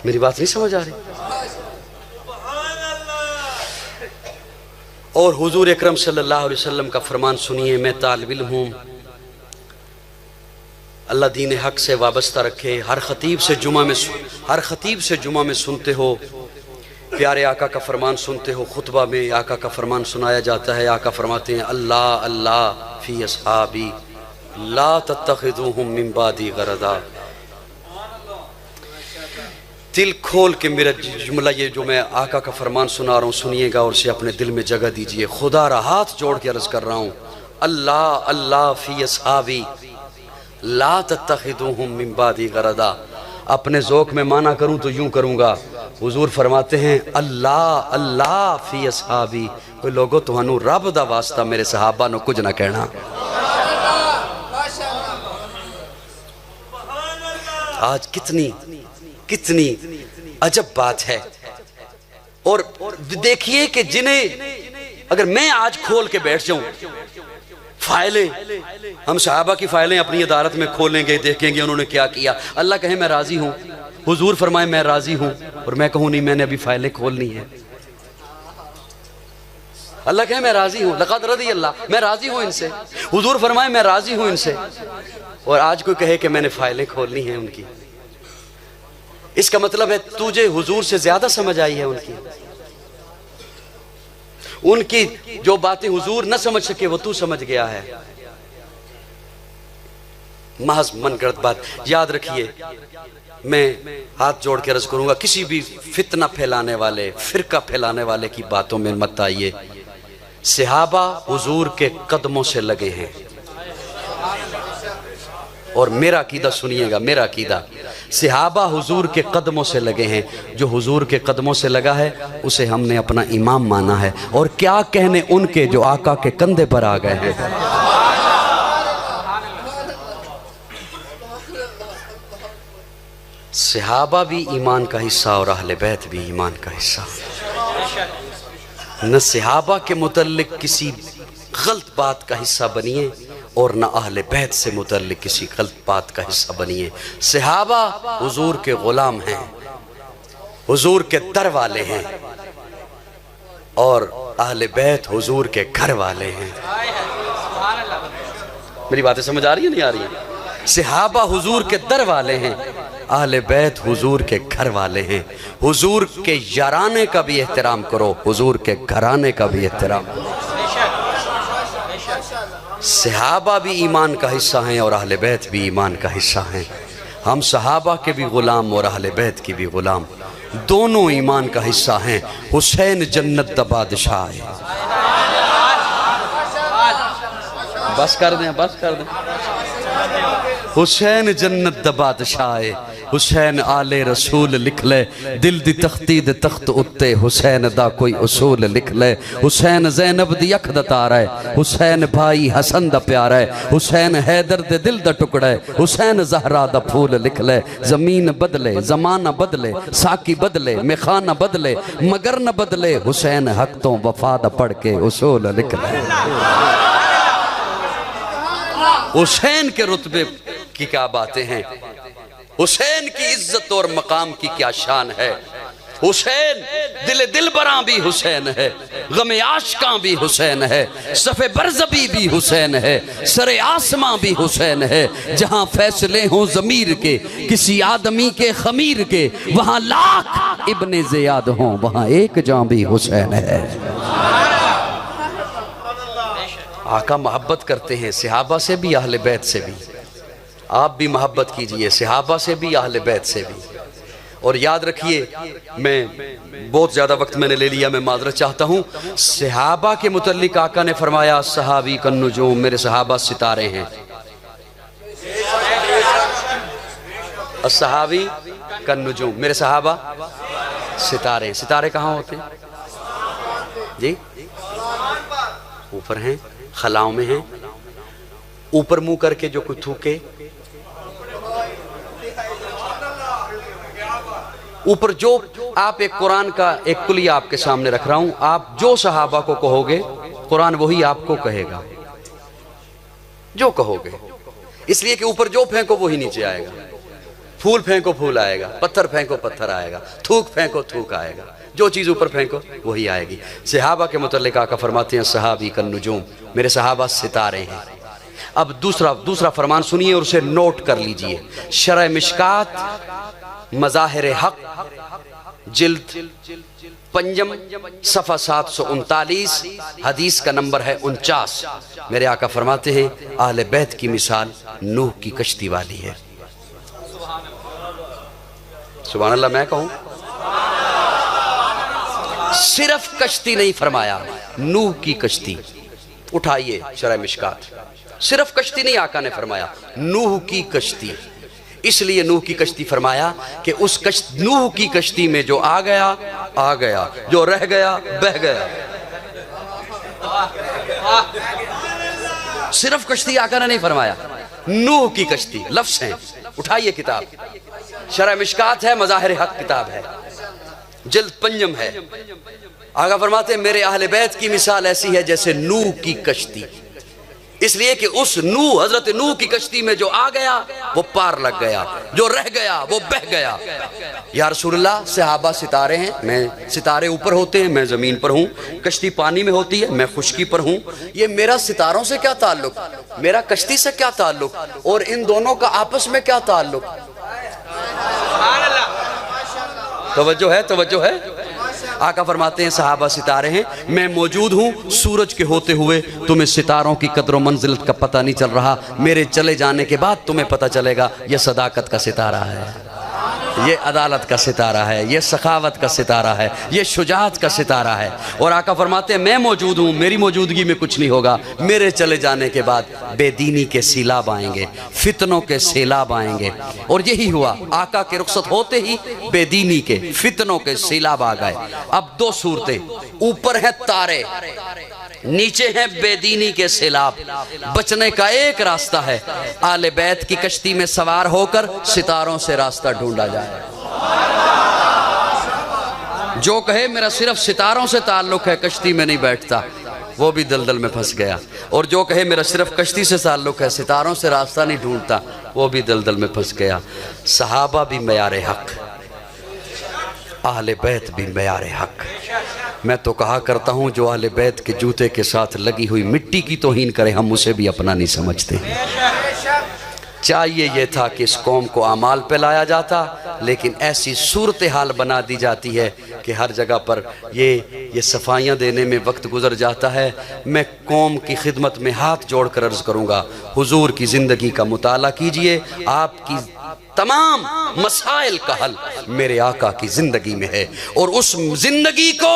मेरी बात नहीं समझ आ रही? और हुजूर अकरम सल्लल्लाहु अलैहि वसल्लम का फरमान सुनिए, मैं तालिब इल्म हूँ, अल्लाह दीन हक से वाबस्ता रखे। हर खतीब से जुमा में सुनते हो, प्यारे आका का फरमान सुनते हो, खुतबा में आका का फरमान सुनाया जाता है। आका फरमाते हैं, अल्लाह अल्लाह फी अस्हाबी ला तत्तखिदूहुम मिन बादी गरदा। दिल खोल के मेरा जुमला, ये जो मैं आका का फरमान सुना रहा हूँ, सुनिएगा और उसे अपने दिल में जगह दीजिए। खुदा रा हाथ जोड़ के अर्ज कर रहा हूँ, अल्लाह अल्लाह फी अस्हाबी ला तत्तखिदूहुम मिन बादी गरदा। अपने ज़ौक़ में माना करूँ तो यूँ करूँगा, हुजूर फरमाते हैं अल्लाह अल्लाह फी अस्हाबी। कोई लोगो तुहानू रब दा वास्ता मेरे सहाबा नो कुछ ना कहना। आज कितनी अजब बात है। और देखिए कि जिन्हें अगर मैं आज खोल के बैठ जाऊं, फाइलें, हम सहाबा की फाइलें अपनी अदालत में खोलेंगे, देखेंगे उन्होंने क्या किया। अल्लाह कहे मैं राजी हूं, हुजूर फरमाए मैं राजी हूं, और मैं कहूं नहीं मैंने अभी फाइलें खोलनी है। अल्लाह कहे मैं राजी हूं, लक़द रज़ी अल्लाह, मैं राजी हूं इनसे, हुजूर फरमाए मैं राजी हूं इनसे, और आज कोई कहे कि मैंने फाइलें खोलनी है उनकी। इसका मतलब है तुझे हुजूर से ज्यादा समझ आई है उनकी जो बातें हुजूर न समझ सके वो तू समझ गया है। महज मनगढ़ंत बात। याद रखिए, मैं हाथ जोड़ के अर्ज करूंगा, किसी भी फितना फैलाने वाले, फिरका फैलाने वाले की बातों में मत आइए। सहाबा हुजूर के कदमों से लगे हैं, और मेरा अकीदा सुनिएगा, मेरा अकीदा, सहाबा हुजूर के कदमों से लगे हैं। जो हुजूर के कदमों से लगा है उसे हमने अपना इमाम माना है। और क्या कहने उनके जो आका के कंधे पर आ गए हैं। सहाबा भी ईमान का हिस्सा और अहले बैत भी ईमान का हिस्सा। न सहाबा के मुतल्लिक किसी गलत बात का हिस्सा बनिए, और न अहले बैत से मुतल्लिक किसी गलत बात का हिस्सा बनिए। सहाबा हुजूर के गुलाम हैं, हुजूर के दर वाले हैं, और अहले बैत हुजूर के घर वाले हैं। मेरी बातें समझ आ रही है नहीं आ रही है? सहाबा हुजूर के दर वाले हैं, अहले बैत हुजूर के घर वाले हैं। हुजूर के याराने का भी एहतराम करो, हुजूर के घराने का भी एहतराम करो। सहाबा भी ईमान का हिस्सा हैं और अहले बैत भी ईमान का हिस्सा हैं। हम सहाबा के भी गुलाम और अहले बैत के भी गुलाम, दोनों ईमान का हिस्सा हैं। हुसैन जन्नत दा बादशाह है। बस कर दें, बस कर दें। हुसैन जन्नत दा बादशाह है। हुसैन आले रसूल लिख ले, दिल दी तख्ती दे तख्त उत्ते हुसैन दा कोई उसूल लिख ले। हुसैन ज़ैनब दी अख दा तारा है, हुसैन भाई हसन दा प्यारा है, हुसैन हैदर दे दिल दा टुकड़ा है, हुसैन ज़हरा दा फूल लिख ले। ज़मीन बदले, ज़माना बदले, साकी बदले, मेखाना बदले, मगर न बदले, हुसैन हक तो वफा दा पढ़ के उसूल लिख ले। हुसैन के रुतबे की क्या बातें हैं, हुसैन की इज्जत और मकाम की क्या शान है। हुसैन दिल बरा भी हुसैन है, गमे आशिकां भी हुसैन है, सफ़े बरज़बी भी हुसैन है, सरे आसमां भी हुसैन है। जहां फैसले हों ज़मीर के किसी आदमी के खमीर के, वहां लाख इब्ने ज़ियाद हों वहां एक जान भी हुसैन है। आका मोहब्बत करते हैं सहाबा से भी, अहले बैत से भी। आप भी मोहब्बत कीजिए सहाबा से भी, अहले बैत से भी। और याद रखिए, मैं बहुत ज़्यादा वक्त मैंने ले लिया, मैं माजरत चाहता हूँ। सहाबा के मुतल्लिक आका ने फरमाया सहाबी कन्नुजूम, मेरे सहाबा सितारे हैं। सहाबी कन्नुजूम, मेरे सहाबा सितारे हैं। सितारे कहाँ होते हैं जी? ऊपर हैं, खलाओं में हैं। ऊपर मुंह करके जो कुछ थूके, ऊपर जो आप एक कुरान का एक कुलिया आपके सामने रख रहा हूं, आप जो सहाबा को कहोगे कुरान वही आपको कहेगा, जो कहोगे। इसलिए कि ऊपर जो फेंको वही नीचे आएगा, फूल फेंको फूल आएगा, पत्थर फेंको पत्थर आएगा, थूक फेंको थूक आएगा, जो चीज़ ऊपर फेंको वही आएगी। सहाबा के मुतल्लिक आका फरमाते हैं सहाबी कन्नुजूम, मेरे सहाबा सितारे हैं। अब दूसरा फरमान सुनिए और उसे नोट कर लीजिए। शरह मिशकात मज़ाहिर हक जिल्द पंजम सफ़ा 739, हदीस का नंबर है 49। मेरे आका फरमाते हैं अहले बैत की मिसाल नूह की कश्ती वाली है। सुभान अल्लाह। मैं कहूं सिर्फ कश्ती नहीं फरमाया, नूह की कश्ती। उठाइए शरह मिशकात, सिर्फ कश्ती नहीं आका ने फरमाया, नूह की कश्ती। इसलिए नूह की कश्ती फरमाया कि उस नूह की कश्ती में जो आ गया, जो रह गया बह गया। सिर्फ कश्ती आका ने नहीं फरमाया, नूह की कश्ती। लफ्ज़ हैं, उठाइए किताब, शरह मिशकात है, मज़ाहिर हक किताब है, जिल्द पंजम है। आका फरमाते हैं मेरे अहले बैत की मिसाल ऐसी है जैसे नूह की कश्ती। इसलिए कि उस नूह, हजरत नूह की कश्ती में जो आ गया वो पार लग गया, जो रह गया वो बह गया। या रसूलल्लाह, सहाबा सितारे हैं, मैं सितारे ऊपर होते हैं, मैं ज़मीन पर हूँ। कश्ती पानी में होती है, मैं खुश्की पर हूँ। ये मेरा सितारों से क्या ताल्लुक, मेरा कश्ती से क्या ताल्लुक, और इन दोनों का आपस में क्या ताल्लुक। तवज्जो है, तवज्जो है। आका फरमाते हैं सहाबा सितारे हैं, मैं मौजूद हूँ सूरज के होते हुए, तुम्हें सितारों की कदर मंजिलत का पता नहीं चल रहा, मेरे चले जाने के बाद तुम्हें पता चलेगा ये सदाकत का सितारा है, ये अदालत का सितारा है, ये सखावत का सितारा है, ये शुजाअत का सितारा है। और आका फरमाते हैं मैं मौजूद हूँ, मेरी मौजूदगी में कुछ नहीं होगा, मेरे चले जाने के बाद बेदीनी के सैलाब आएंगे, फितनों के सैलाब आएंगे। और यही हुआ, आका के रुखसत होते ही बेदीनी के फितनों के सैलाब आ गए। अब दो सूरतें, ऊपर है तारे, नीचे है बेदीनी के सैलाब। बचने का एक रास्ता है, आले बैत की कश्ती में सवार होकर सितारों से रास्ता ढूंढा जाए। जो कहे मेरा सिर्फ सितारों से ताल्लुक है, कश्ती में नहीं बैठता, वो भी दलदल में फंस गया। और जो कहे मेरा सिर्फ कश्ती से ताल्लुक है, सितारों से रास्ता नहीं ढूंढता, वो भी दलदल में फंस गया। सहाबा भी मयारे हक, अहले बैत भी मयारे हक। मैं तो कहा करता हूँ जो अहले बैत के जूते के साथ लगी हुई मिट्टी की तौहीन करे, हम उसे भी अपना नहीं समझते। चाहिए ये था कि इस कौम को आमाल पे लाया जाता, लेकिन ऐसी सूरत हाल बना दी जाती है कि हर जगह पर ये सफाइयाँ देने में वक्त गुजर जाता है। मैं कौम की खिदमत में हाथ जोड़ कर अर्ज़ करूँगा, हुजूर की ज़िंदगी का मुताला कीजिए, आपकी तमाम मसाइल का हल मेरे आका की जिंदगी में है। और उस जिंदगी को,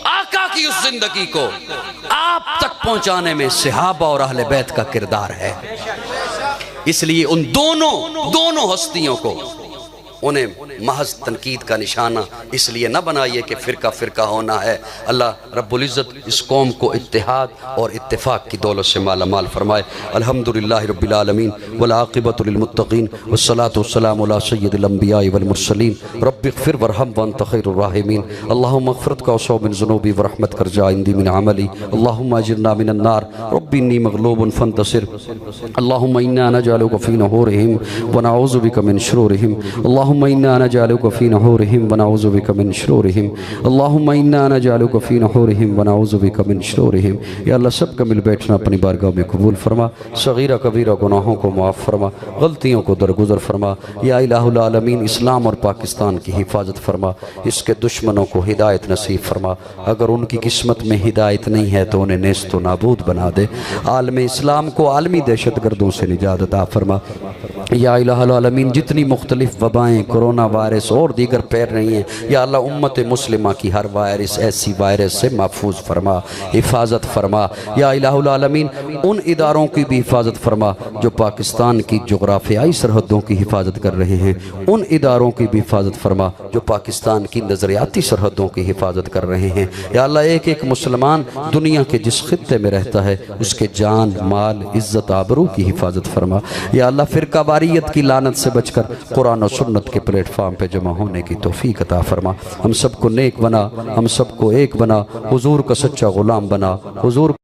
आका की उस जिंदगी को आप तक पहुंचाने में सहाबा और अहले बैत का किरदार है। इसलिए उन दोनों हस्तियों को उन्हें महज तनकीद का निशाना इसलिए न बनाइए कि फ़िरका फ़िरका होना है। अल्लाह रब्बुल इज़्ज़त इस कौम को इत्तिहाद और इत्तिफ़ाक़ की दौलत से माला माल फरमाए। अल्हम्दुलिल्लाहि रब्बिल आलमीन वल आक़िबतु लिल मुत्तक़ीन वस्सलातु वस्सलामु अला सय्यिदिल अंबियाइ वल मुरसलीन रब्बिग़फ़िर वरहम व अन्त ख़ैरुर राहिमीन। अल्लाहुम्मा अग़फ़िरत का वसौ मिन ज़ुनूबी व रहमत कर जा इंदी मिन अमली। अल्लाहुम्मा अजिरना मिनन नार रब्बी इन्नी मग़लूबुन फ़ंतसिर। अल्लाहुम्मा इन्ना नजअलुका फ़ी नहूरिहिम व नऊज़ु बिका मिन शुरूरिहिम। अल्लाहुम्मा इन्ना नजअलुका फ़ी नहूरिहिम व नऊज़ु बिका मिन शुरूरिहिम। अल्लाहुम्मा इन्ना नजअलुका फ़ी नहूरिहिम व नऊज़ु बिका मिन शुरूरिहिम। या अल्लाह सबका मिल बैठना अपनी बारगाह में कबूल फरमा। सगीरा कबीरा गुनाहों को माफ़ फरमा, गलतियों को दरगुजर फरमा। या इलाहुल आलमीन इस्लाम और पाकिस्तान की हिफाजत फरमा, इसके दुश्मनों को हिदायत नसीब फरमा। अगर उनकी किस्मत में हिदायत नहीं है तो उन्हें नेस्त नाबूद बना दे। आलम इस्लाम को आलमी दहशत गर्दों से निजात अता फरमा। या इलाहुल आलमीन जितनी मुख्तलिफ वबाएँ, कोरोना वायरस और दीगर फैल रही हैं, या अल्लाह उम्मत मुस्लिमा की हर वायरस ऐसी वायरस से महफूज फरमा, हिफाजत फरमा। या इलाहुल आलमीन उन इदारों की भी हिफाजत फरमा जो पाकिस्तान की जोग्राफियाई सरहदों की हिफाजत कर रहे हैं। उन इदारों की भी हिफाजत फरमा जो पाकिस्तान की नज़रियाती सरहदों की हिफाजत कर रहे हैं। या अल्लाह एक एक मुसलमान दुनिया के जिस खित्ते में रहता है उसके जान माल इज़्ज़त आबरू की हिफाजत फरमा। या अल्लाह फ़िरका वारियत की लानत से बचकर कुरान और सुन्नत के प्लेटफार्म पर जमा होने की तौफीक अता फरमा। हम सबको नेक बना, हम सबको एक बना, हुजूर का सच्चा ग़ुलाम बना, हुजूर